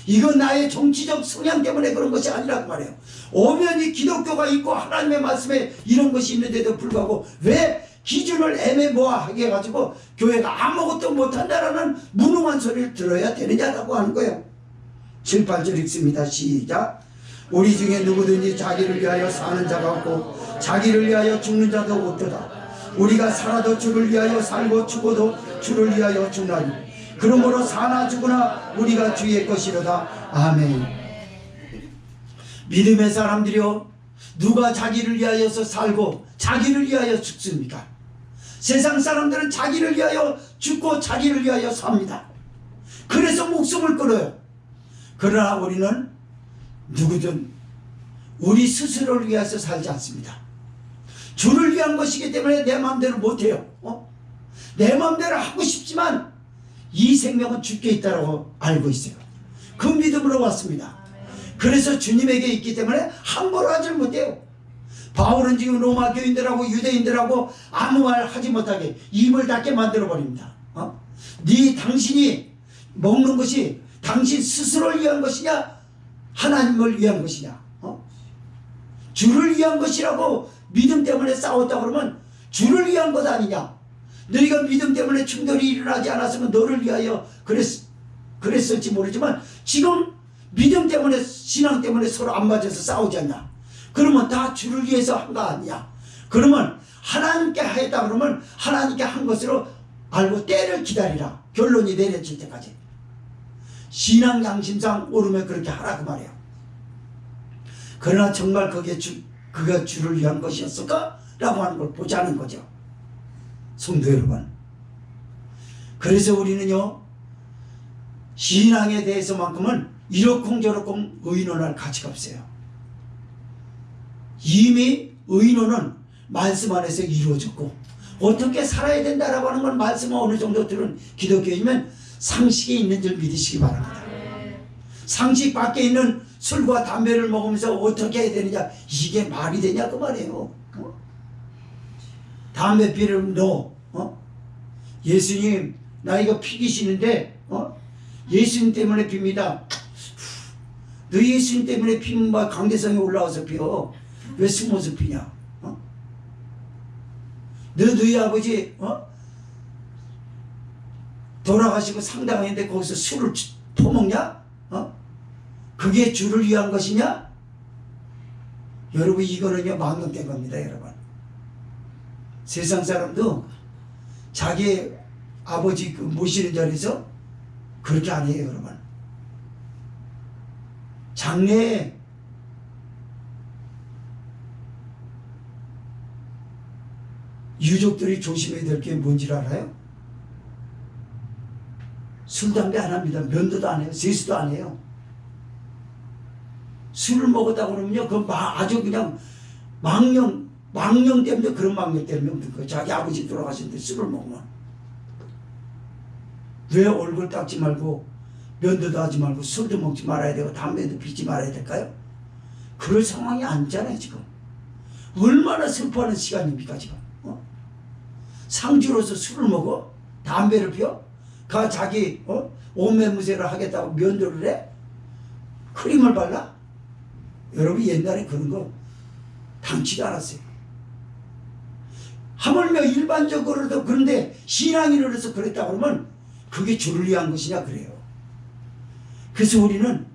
이건 나의 정치적 성향 때문에 그런 것이 아니라고 말해요. 엄연히 기독교가 있고 하나님의 말씀에 이런 것이 있는데도 불구하고 왜 기준을 애매모호하게 해가지고 교회가 아무것도 못한다라는 무능한 소리를 들어야 되느냐라고 하는 거예요. 7, 8절 읽습니다. 시작. 우리 중에 누구든지 자기를 위하여 사는 자가 없고 자기를 위하여 죽는 자도 없도다. 우리가 살아도 주를 위하여 살고 죽어도 주를 위하여 죽나니 그러므로 사나 죽으나 우리가 주의 것이로다. 아멘. 믿음의 사람들이요, 누가 자기를 위하여서 살고 자기를 위하여 죽습니까? 세상 사람들은 자기를 위하여 죽고 자기를 위하여 삽니다. 그래서 목숨을 끊어요. 그러나 우리는 누구든 우리 스스로를 위해서 살지 않습니다. 주를 위한 것이기 때문에 내 마음대로 못해요. 내 마음대로 하고 싶지만 이 생명은 주께 있다고 알고 있어요. 그 믿음으로 왔습니다. 그래서 주님에게 있기 때문에 함부로 하지 못해요. 바울은 지금 로마 교인들하고 유대인들하고 아무 말 하지 못하게 입을 닫게 만들어버립니다. 당신이 먹는 것이 당신 스스로를 위한 것이냐 하나님을 위한 것이냐, 주를 위한 것이라고 믿음 때문에 싸웠다 그러면 주를 위한 것 아니냐. 너희가 믿음 때문에 충돌이 일어나지 않았으면 너를 위하여 그랬을지 모르지만 지금 믿음 때문에 신앙 때문에 서로 안 맞아서 싸우지 않냐. 그러면 다 주를 위해서 한 거 아니냐. 그러면 하나님께 하였다 그러면 하나님께 한 것으로 알고 때를 기다리라. 결론이 내려질 때까지. 신앙 양심상 옳으면 그렇게 하라고 말해요. 그러나 정말 그게 그가 주를 위한 것이었을까? 라고 하는 걸 보자는 거죠. 성도 여러분, 그래서 우리는요 신앙에 대해서만큼은 이러쿵저러쿵 의논할 가치가 없어요. 이미 의논은 말씀 안에서 이루어졌고, 어떻게 살아야 된다라고 하는 건 말씀을 어느 정도 들은 기독교이면 상식이 있는 줄 믿으시기 바랍니다. 상식 밖에 있는 술과 담배를 먹으면서 어떻게 해야 되느냐, 이게 말이 되냐 그 말이에요. 담배 피를 너 예수님 나 이거 피기 싫은데 예수님 때문에 핍니다. 너 예수님 때문에 피면 막 강대상에 올라와서 피어. 왜 숨어서 피냐? 너희 아버지 돌아가시고 상당했는데 거기서 술을 퍼먹냐? 그게 주를 위한 것이냐? 여러분, 이거는요 망령된 겁니다. 여러분, 세상 사람도 자기 아버지 그 모시는 자리에서 그렇게 안 해요. 여러분, 장래에 유족들이 조심해야 될 게 뭔지 알아요? 술, 담배 안 합니다. 면도도 안 해요. 세수도 안 해요. 술을 먹었다 그러면요, 그 아주 그냥 망령 때문에, 그런 망령 때문에 없는 거예요. 자기 아버지 돌아가셨는데 술을 먹으면. 왜 얼굴 닦지 말고 면도도 하지 말고 술도 먹지 말아야 되고 담배도 피지 말아야 될까요? 그럴 상황이 아니잖아요. 지금 얼마나 슬퍼하는 시간입니까 지금. 상주로서 술을 먹어? 담배를 피워? 자기 옷매무새를 하겠다고 면도를 해? 크림을 발라? 여러분, 옛날에 그런 거 당치도 않았어요. 하물며 일반적으로도. 그런데 신앙인으로서 그랬다 그러면 그게 주를 위한 것이냐 그래요. 그래서 우리는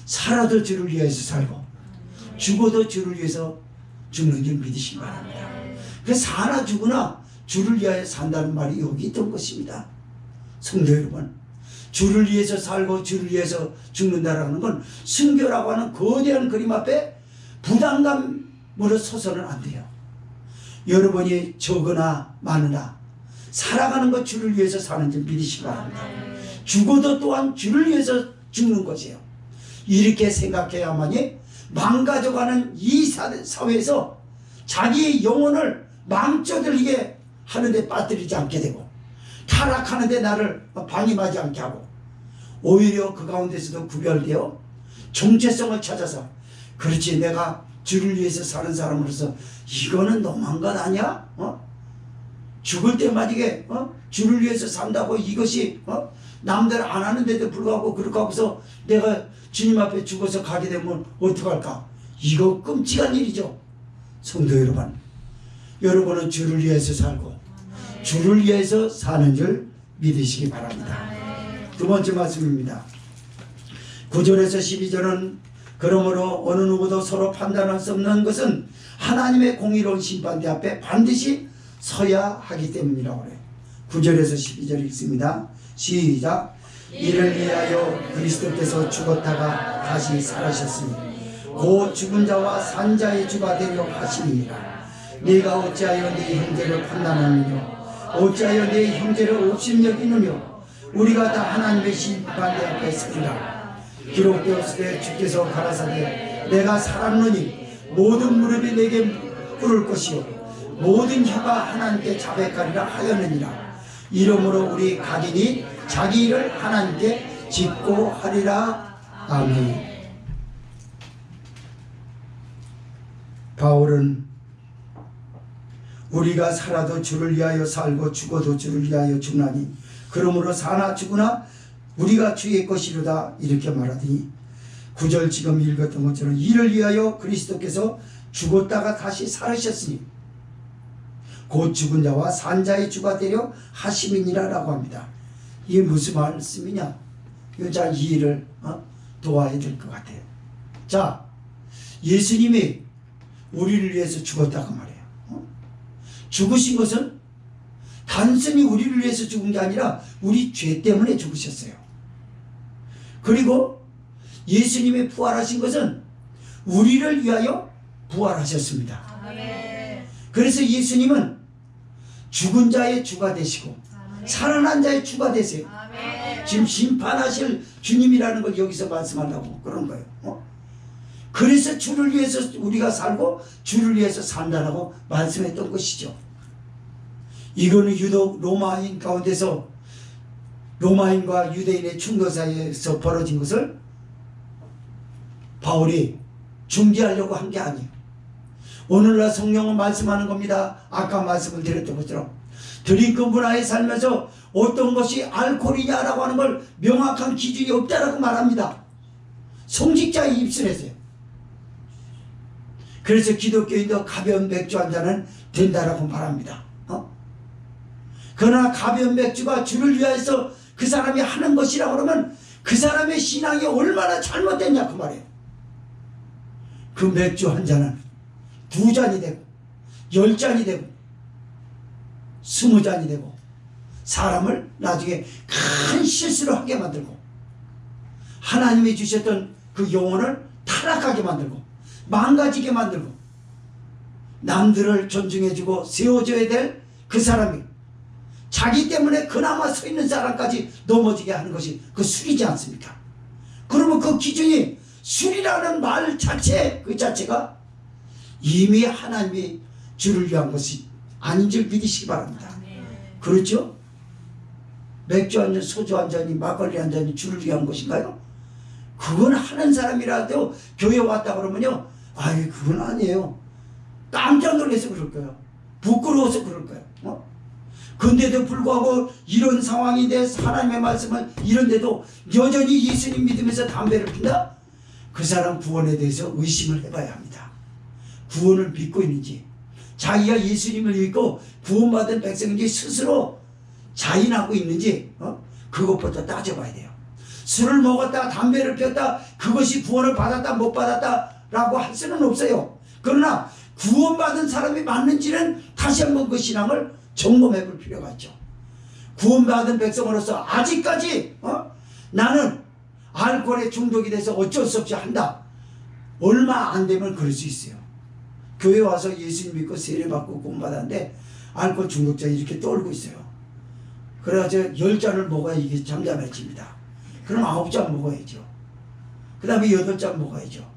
살아도 주를 위해서 살고 죽어도 주를 위해서 죽는 줄 믿으시기 바랍니다. 그래서 사나 죽으나 주를 위하여 산다는 말이 여기 있던 것입니다. 성도 여러분, 주를 위해서 살고 주를 위해서 죽는다라는 건 순교라고 하는 거대한 그림 앞에 부담감으로 서서는 안 돼요. 여러분이 적으나 많으나 살아가는 것 주를 위해서 사는 줄 믿으시기 바랍니다. 죽어도 또한 주를 위해서 죽는 것이에요. 이렇게 생각해야만이 망가져가는 이 사회에서 자기의 영혼을 망쳐들게 하는데 빠뜨리지 않게 되고, 타락하는데 나를 방임하지 않게 하고, 오히려 그 가운데서도 구별되어 정체성을 찾아서, 그렇지 내가 주를 위해서 사는 사람으로서 이거는 너무한 것 아니야? 죽을 때마다 이게 주를 위해서 산다고 이것이 남들 안 하는데도 불구하고 그렇게 하고서 내가 주님 앞에 죽어서 가게 되면 어떡할까? 이거 끔찍한 일이죠. 성도 여러분, 여러분은 주를 위해서 살고 주를 위해서 사는 줄 믿으시기 바랍니다. 두 번째 말씀입니다. 9절에서 12절은 그러므로 어느 누구도 서로 판단할 수 없는 것은 하나님의 공의로운 심판대 앞에 반드시 서야 하기 때문이라고 그래요. 9절에서 12절 읽습니다. 시작. 이를 위하여 그리스도께서 죽었다가 다시 살아셨으니 곧 죽은 자와 산 자의 주가 되려 하심이니라. 네가 어찌하여 네 형제를 판단하느냐? 어찌하여 네 형제를 업신여기느냐? 우리가 다 하나님의 심판대 앞에 서리라. 기록되었으되 주께서 가라사대 내가 살았노니 모든 무릎이 내게 꿇을 것이요 모든 혀가 하나님께 자백하리라 하였느니라. 이러므로 우리 각인이 자기 일을 하나님께 짓고 하리라. 아멘. 바울은 우리가 살아도 주를 위하여 살고 죽어도 주를 위하여 죽나니 그러므로 사나 죽으나 우리가 주의 것이로다 이렇게 말하더니 9절 지금 읽었던 것처럼 이를 위하여 그리스도께서 죽었다가 다시 살으셨으니 곧 죽은 자와 산 자의 주가 되려 하심이니라 라고 합니다. 이게 무슨 말씀이냐? 이거 잘 이해를 도와야 될 것 같아요. 자, 예수님이 우리를 위해서 죽었다고 말해요. 죽으신 것은 단순히 우리를 위해서 죽은 게 아니라 우리 죄 때문에 죽으셨어요. 그리고 예수님이 부활하신 것은 우리를 위하여 부활하셨습니다. 그래서 예수님은 죽은 자의 주가 되시고 살아난 자의 주가 되세요. 지금 심판하실 주님이라는 걸 여기서 말씀하려고 그런 거예요. 그래서 주를 위해서 우리가 살고 주를 위해서 산다라고 말씀했던 것이죠. 이거는 유독 로마인 가운데서 로마인과 유대인의 충돌 사이에서 벌어진 것을 바울이 중지하려고 한 게 아니에요. 오늘날 성령은 말씀하는 겁니다. 아까 말씀을 드렸던 것처럼 드링크 문화에 살면서 어떤 것이 알코올이냐라고 하는 걸 명확한 기준이 없다라고 말합니다. 성직자의 입술에서요. 그래서 기독교인도 가벼운 맥주 한 잔은 된다라고 말합니다. 그러나 가벼운 맥주가 주를 위해서 그 사람이 하는 것이라고 그러면 그 사람의 신앙이 얼마나 잘못됐냐 그 말이에요. 그 맥주 한 잔은 2잔이 되고 10잔이 되고 20잔이 되고 사람을 나중에 큰 실수를 하게 만들고 하나님이 주셨던 그 영혼을 타락하게 만들고 망가지게 만들고 남들을 존중해주고 세워줘야 될 그 사람이 자기 때문에 그나마 서 있는 사람까지 넘어지게 하는 것이 그 술이지 않습니까? 그러면 그 기준이 술이라는 말 자체 그 자체가 이미 하나님이 주를 위한 것이 아닌 줄 믿으시기 바랍니다. 그렇죠? 맥주 한 잔, 소주 한 잔이, 막걸리 한 잔이 주를 위한 것인가요? 그건 하는 사람이라도 교회 왔다 그러면요, 아이 그건 아니에요. 깜짝 놀라서 그럴 거예요. 부끄러워서 그럴 거예요. 근데도 불구하고 이런 상황인데 하나님의 말씀은 이런데도 여전히 예수님 믿으면서 담배를 핀다? 그 사람 구원에 대해서 의심을 해봐야 합니다. 구원을 믿고 있는지, 자기가 예수님을 믿고 구원받은 백성인지 스스로 자인하고 있는지 그것부터 따져봐야 돼요. 술을 먹었다 담배를 폈다 그것이 구원을 받았다 못 받았다 라고 할 수는 없어요. 그러나 구원받은 사람이 맞는지는 다시 한번 그 신앙을 점검해 볼 필요가 있죠. 구원받은 백성으로서 아직까지 나는 알코올에 중독이 돼서 어쩔 수 없이 한다. 얼마 안 되면 그럴 수 있어요. 교회 와서 예수님 믿고 세례받고 구원받았는데 알코올 중독자 이렇게 떨고 있어요. 그래가지고 10잔을 먹어야 이게 잠잠해집니다. 그럼 9잔 먹어야죠. 그 다음에 8잔 먹어야죠.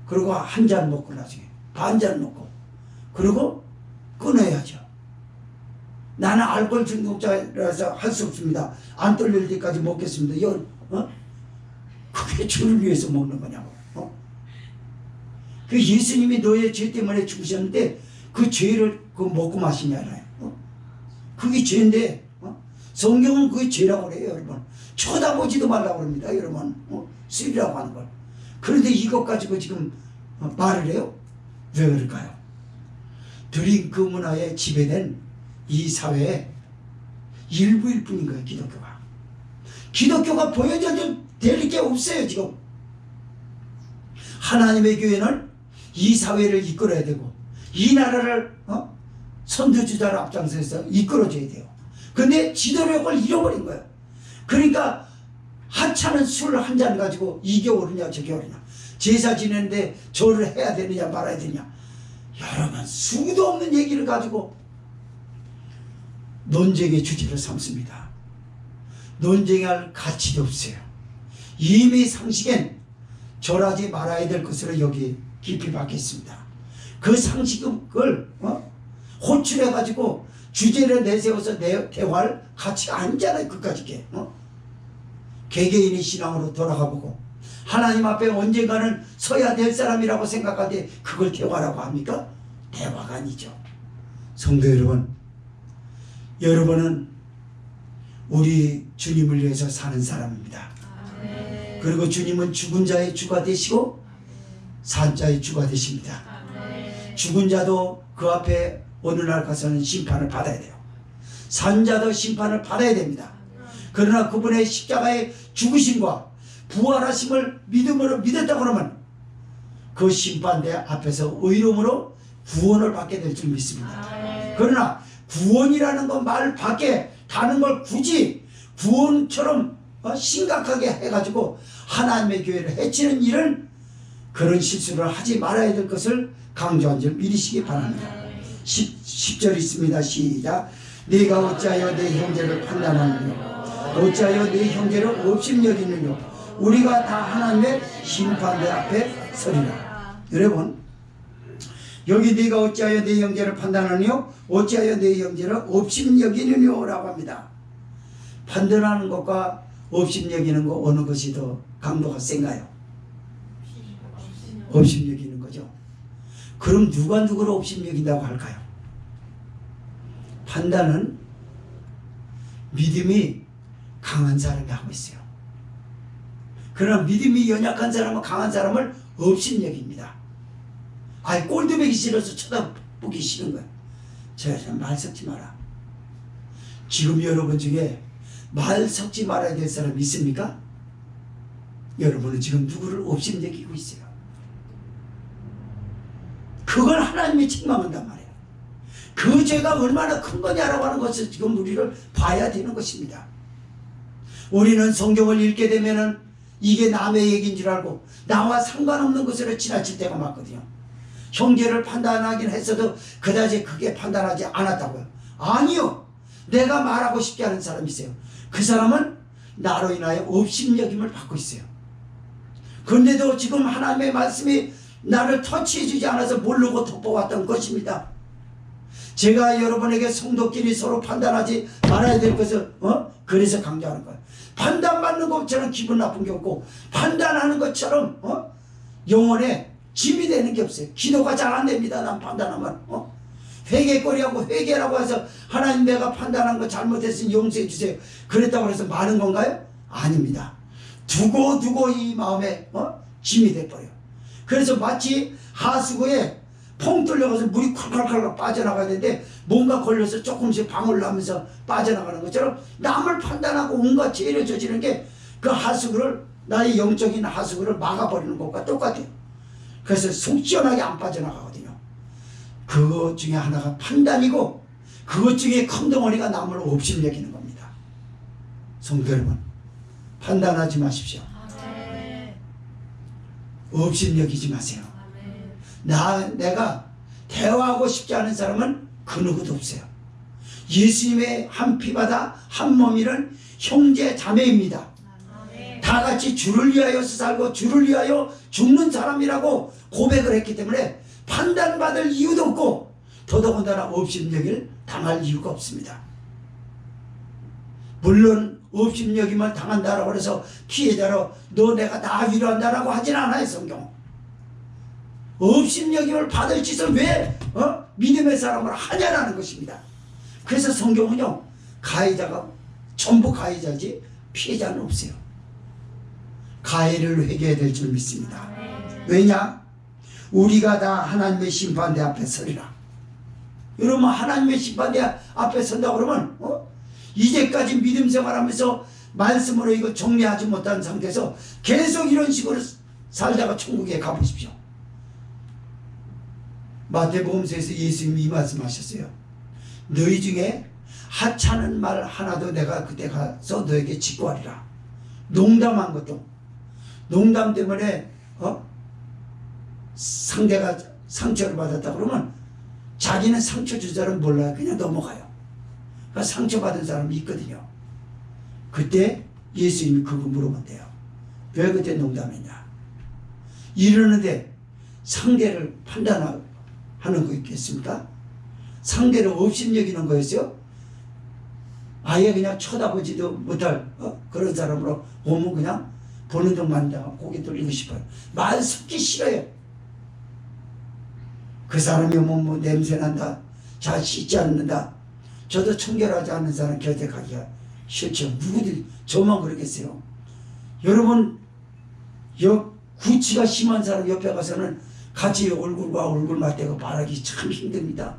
그리고 한 잔 먹고 나중에 반잔 먹고 그리고 끊어야죠. 나는 알코올 중독자라서 할 수 없습니다. 안 떨릴 때까지 먹겠습니다. 그게 주를 위해서 먹는 거냐고. 그 예수님이 너의 죄 때문에 죽으셨는데 그 죄를 먹고 마시냐나요. 그게 죄인데 성경은 그게 죄라고 그래요. 여러분 쳐다보지도 말라고 합니다. 여러분 술이라고 하는 걸. 그런데 이것 가지고 지금 말을 해요. 왜 그럴까요? 드링크 문화에 지배된 이 사회의 일부일 뿐인 거예요. 기독교가. 기독교가 보여줘도 될 게 없어요. 지금 하나님의 교회는 이 사회를 이끌어야 되고 이 나라를 선두주자로 앞장서서 이끌어줘야 돼요. 근데 지도력을 잃어버린 거예요. 그러니까 하찮은 술 한 잔 가지고 이게 옳으냐 저게 옳으냐, 제사 지내는데 절을 해야 되느냐 말아야 되느냐, 여러분 수도 없는 얘기를 가지고 논쟁의 주제를 삼습니다. 논쟁할 가치도 없어요. 이미 상식엔 절하지 말아야 될 것으로 여기 깊이 박혔습니다. 그 상식을 호출해 가지고 주제를 내세워서 대화할 가치가 아니잖아요. 그까짓 개개인의 신앙으로 돌아가보고 하나님 앞에 언젠가는 서야 될 사람이라고 생각하는데 그걸 대화라고 합니까? 대화가 아니죠. 성도 여러분, 여러분은 우리 주님을 위해서 사는 사람입니다. 아멘. 그리고 주님은 죽은 자의 주가 되시고 산 자의 주가 되십니다. 아멘. 죽은 자도 그 앞에 어느 날 가서는 심판을 받아야 돼요. 산 자도 심판을 받아야 됩니다. 그러나 그분의 십자가의 죽으심과 부활하심을 믿음으로 믿었다 그러면 그 심판대 앞에서 의로움으로 구원을 받게 될 줄 믿습니다. 그러나 구원이라는 것 말 밖에 다른 걸 굳이 구원처럼 심각하게 해가지고 하나님의 교회를 해치는 일은 그런 실수를 하지 말아야 될 것을 강조한 줄 믿으시기 바랍니다. 10절 있습니다. 시작. 네가 어찌하여 내 형제를 판단하느냐, 어찌하여 내 형제를 업심여기느냐, 우리가 다 하나님의 심판대 앞에 서리라. 여러분, 여기 네가 어찌하여 내 형제를 판단하느냐, 어찌하여 내 형제를 업심여기느냐 라고 합니다. 판단하는 것과 업심여기는 것, 어느 것이 더 강도가 센가요? 업심여기는 거죠. 그럼 누가 누구를 업심여긴다고 할까요? 판단은 믿음이 강한 사람이 하고 있어요. 그러나 믿음이 연약한 사람은 강한 사람을 업심여깁니다. 아이, 꼴도 보기 싫어서 쳐다보기 싫은 거야. 제가 말 섞지 마라. 지금 여러분 중에 말 섞지 말아야 될 사람 있습니까? 여러분은 지금 누구를 업심여기고 있어요. 그걸 하나님이 책망한단 말이에요. 그 죄가 얼마나 큰 거냐라고 하는 것을 지금 우리를 봐야 되는 것입니다. 우리는 성경을 읽게 되면은 이게 남의 얘기인 줄 알고 나와 상관없는 것으로 지나칠 때가 많거든요. 형제를 판단하긴 했어도 그다지 크게 판단하지 않았다고요. 아니요. 내가 말하고 싶지 않은 사람이 있어요. 그 사람은 나로 인하여 업심여김을 받고 있어요. 그런데도 지금 하나님의 말씀이 나를 터치해 주지 않아서 모르고 덮어왔던 것입니다. 제가 여러분에게 성도끼리 서로 판단하지 말아야 될 것을 그래서 강조하는 거예요. 판단받는 것처럼 기분 나쁜 게 없고, 판단하는 것처럼 영혼에 짐이 되는 게 없어요. 기도가 잘 안 됩니다. 난 판단하면 회개거리하고 회개라고 해서 하나님 내가 판단한 거 잘못했으니 용서해 주세요, 그랬다고 해서 많은 건가요? 아닙니다. 두고 이 마음에 짐이 돼버려요. 그래서 마치 하수구에 퐁 뚫려가서 물이 콸콸콸 빠져나가야 되는데 뭔가 걸려서 조금씩 방울 나면서 빠져나가는 것처럼 남을 판단하고 온갖 죄를 저지르는 게 그 하수구를, 나의 영적인 하수구를 막아버리는 것과 똑같아요. 그래서 속 시원하게 안 빠져나가거든요. 그것 중에 하나가 판단이고, 그것 중에 큰 덩어리가 남을 업심여기는 겁니다. 성도 여러분, 판단하지 마십시오. 업심여기지 마세요. 내가 대화하고 싶지 않은 사람은 그 누구도 없어요. 예수님의 한 피바다 한 몸이는 형제 자매입니다. 다 같이 주를 위하여서 살고 주를 위하여 죽는 사람이라고 고백을 했기 때문에 판단받을 이유도 없고, 더더군다나 업심여기를 당할 이유가 없습니다. 물론 업심여김을 당한다라고 해서 피해자로 너 내가 다 위로한다라고 하진 않아요. 성경. 업심여김을 받을 짓을 왜 믿음의 사람을 하냐라는 것입니다. 그래서 성경은요, 가해자가 전부 가해자지 피해자는 없어요. 가해를 회개해야 될 줄 믿습니다. 왜냐? 우리가 다 하나님의 심판대 앞에 서리라. 여러분, 하나님의 심판대 앞에 선다고 그러면 이제까지 믿음 생활하면서 말씀으로 이거 정리하지 못한 상태에서 계속 이런 식으로 살다가 천국에 가보십시오. 마태복음서에서 예수님이 이 말씀하셨어요. 너희 중에 하찮은 말 하나도 내가 그때 가서 너에게 직구하리라. 농담한 것도, 농담 때문에 상대가 상처를 받았다 그러면 자기는 상처 준 사람 몰라요. 그냥 넘어가요. 그러니까 상처받은 사람이 있거든요. 그때 예수님이 그거 물어본대요. 왜 그때 농담했냐? 이러는데 상대를 판단하는 거 있겠습니까? 상대를 업심여기는 거였어요? 아예 그냥 쳐다보지도 못할 그런 사람으로 오면 그냥 보는 둥만 고개 돌리고 싶어요. 말 섞기 싫어요. 그 사람이 뭐 냄새난다, 잘 씻지 않는다, 저도 청결하지 않는 사람 곁에 가기가 싫죠. 누구들 저만 그러겠어요. 여러분, 구치가 심한 사람 옆에 가서는 같이 얼굴과 얼굴 맞대고 말하기 참 힘듭니다.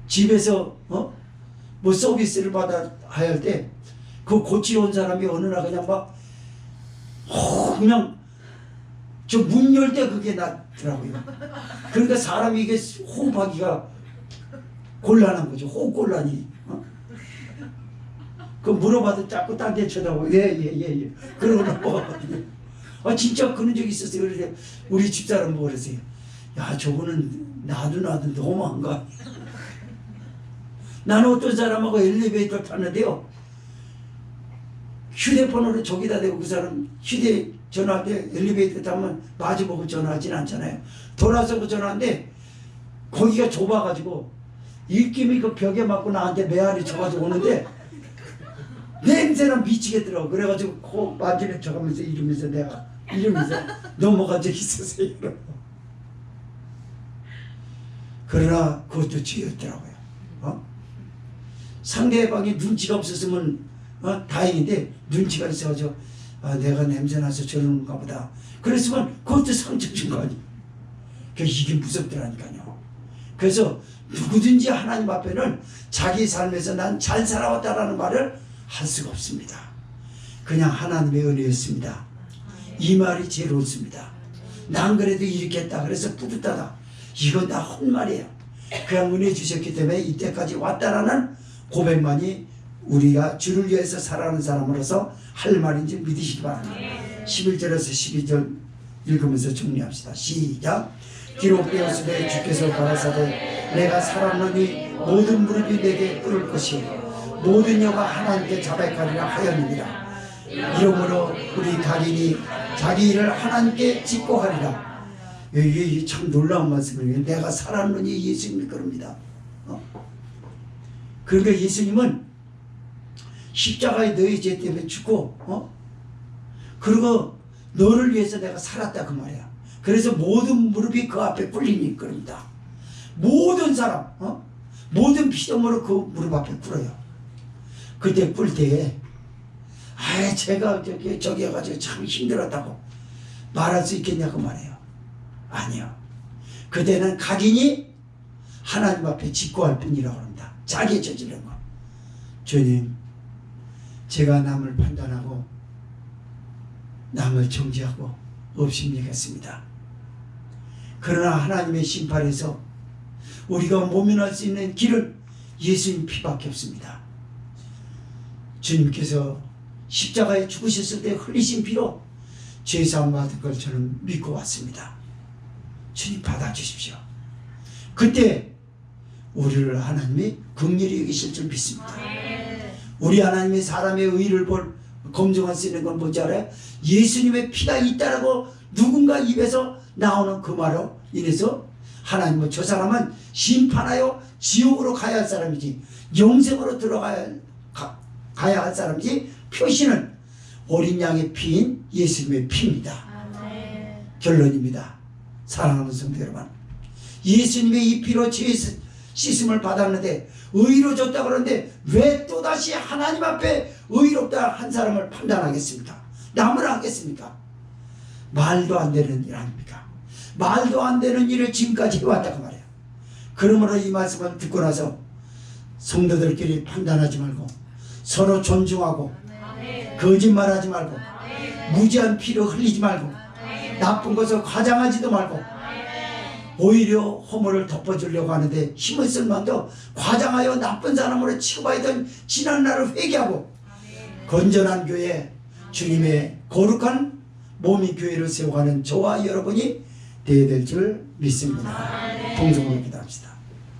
집에서 뭐 서비스를 받아야 할 때 그 고치러 온 사람이 어느 날 그냥 막 그냥 저 문 열 때 그게 나더라고요. 그러니까 사람이 이게 호흡하기가 곤란한 거죠. 호흡곤란이. 그 물어봐도 자꾸 딴 데 쳐다보고 예. 그러고 넘어가거든요. 진짜 그런 적이 있었어요. 그래서 우리 집사람 뭐 그랬어요. 야, 저거는 나도 너무한 거 아니야. 나는 어떤 사람하고 엘리베이터 탔는데요. 휴대폰으로 저기다 대고 그 사람 휴대전화할 때 엘리베이터 타면 마주보고 전화하진 않잖아요. 돌아서고 전화하는데 거기가 좁아가지고 입김이 그 벽에 맞고 나한테 메아리 쳐가지고 오는데 냄새는 미치겠더라고. 그래가지고 코 만지는 척하면서 이러면서 내가 넘어간 적이 있었어요. 그러나 그것도 죄였더라고요. 상대방이 눈치가 없었으면 다행인데 눈치가 있어가지고 내가 냄새나서 저러는가 보다. 그랬으면 그것도 상처 준 거 아니에요. 이게 무섭더라니까요. 그래서 누구든지 하나님 앞에는 자기 삶에서 난 잘 살아왔다라는 말을 할 수가 없습니다. 그냥 하나님의 은혜였습니다. 이 말이 제일 옳습니다. 난 그래도 이렇게 했다. 그래서 뿌듯하다. 이건 다 헛말이에요. 그냥 은혜 주셨기 때문에 이때까지 왔다라는 고백만이 우리가 주를 위해서 살아가는 사람으로서 할 말인지 믿으시기 바랍니다. 11절에서 12절 읽으면서 정리합시다. 시작. 기록되었으되 주께서 가라사대 내가 살았느니 모든 무릎이 내게 꿇을 것이요 모든 여가 하나님께 자백하리라 하였느니라. 이러므로 우리 각인이 자기 일을 하나님께 직고하리라. 이게 참 놀라운 말씀이에요. 내가 살았느니 예수님이 그럽니다. 그러니까 예수님은 십자가에 너희 죄 때문에 죽고 그리고 너를 위해서 내가 살았다 그 말이야. 그래서 모든 무릎이 그 앞에 꿇리니 그럽니다. 모든 사람 모든 피조물을 그 무릎 앞에 꿇어요. 그때 꿇을 때에 제가 저기 해가지고 참 힘들었다고 말할 수 있겠냐고 말해요. 아니요. 그때는 각인이 하나님 앞에 직고할 뿐이라고 합니다. 자기의 저지른 거. 주님, 제가 남을 판단하고 남을 정죄하고 없입니겠습니다. 그러나 하나님의 심판에서 우리가 모면할 수 있는 길은 예수님 피밖에 없습니다. 주님께서 십자가에 죽으셨을 때 흘리신 피로 죄사함 받을 걸 저는 믿고 왔습니다. 주님 받아주십시오. 그때 우리를 하나님이 긍휼히 여기실 줄 믿습니다. 우리 하나님이 사람의 의를 검증할 수 있는 건 뭔지 알아요? 예수님의 피가 있다라고 누군가 입에서 나오는 그 말로 인해서 하나님은 저 사람은 심판하여 지옥으로 가야 할 사람이지 영생으로 들어가야 할 사람이지 표시는 어린 양의 피인 예수님의 피입니다. 결론입니다. 사랑하는 성도 여러분, 예수님의 이 피로 죄 씻음을 받았는데 의로 줬다 그러는데 왜 또다시 하나님 앞에 의롭다 한 사람을 판단하겠습니까? 남을 하겠습니까? 말도 안 되는 일 아닙니까? 말도 안 되는 일을 지금까지 해왔다고 말해요. 그러므로 이 말씀을 듣고 나서 성도들끼리 판단하지 말고 서로 존중하고 거짓말하지 말고 무지한 피로 흘리지 말고 나쁜 것을 과장하지도 말고 오히려 허물을 덮어주려고 하는데 힘을 쓸 만도 과장하여 나쁜 사람으로 취급하던 지난 날을 회개하고 건전한 교회, 주님의 거룩한 몸이 교회를 세워가는 저와 여러분이 되어야 될 줄 믿습니다. 동성으로 기도합시다.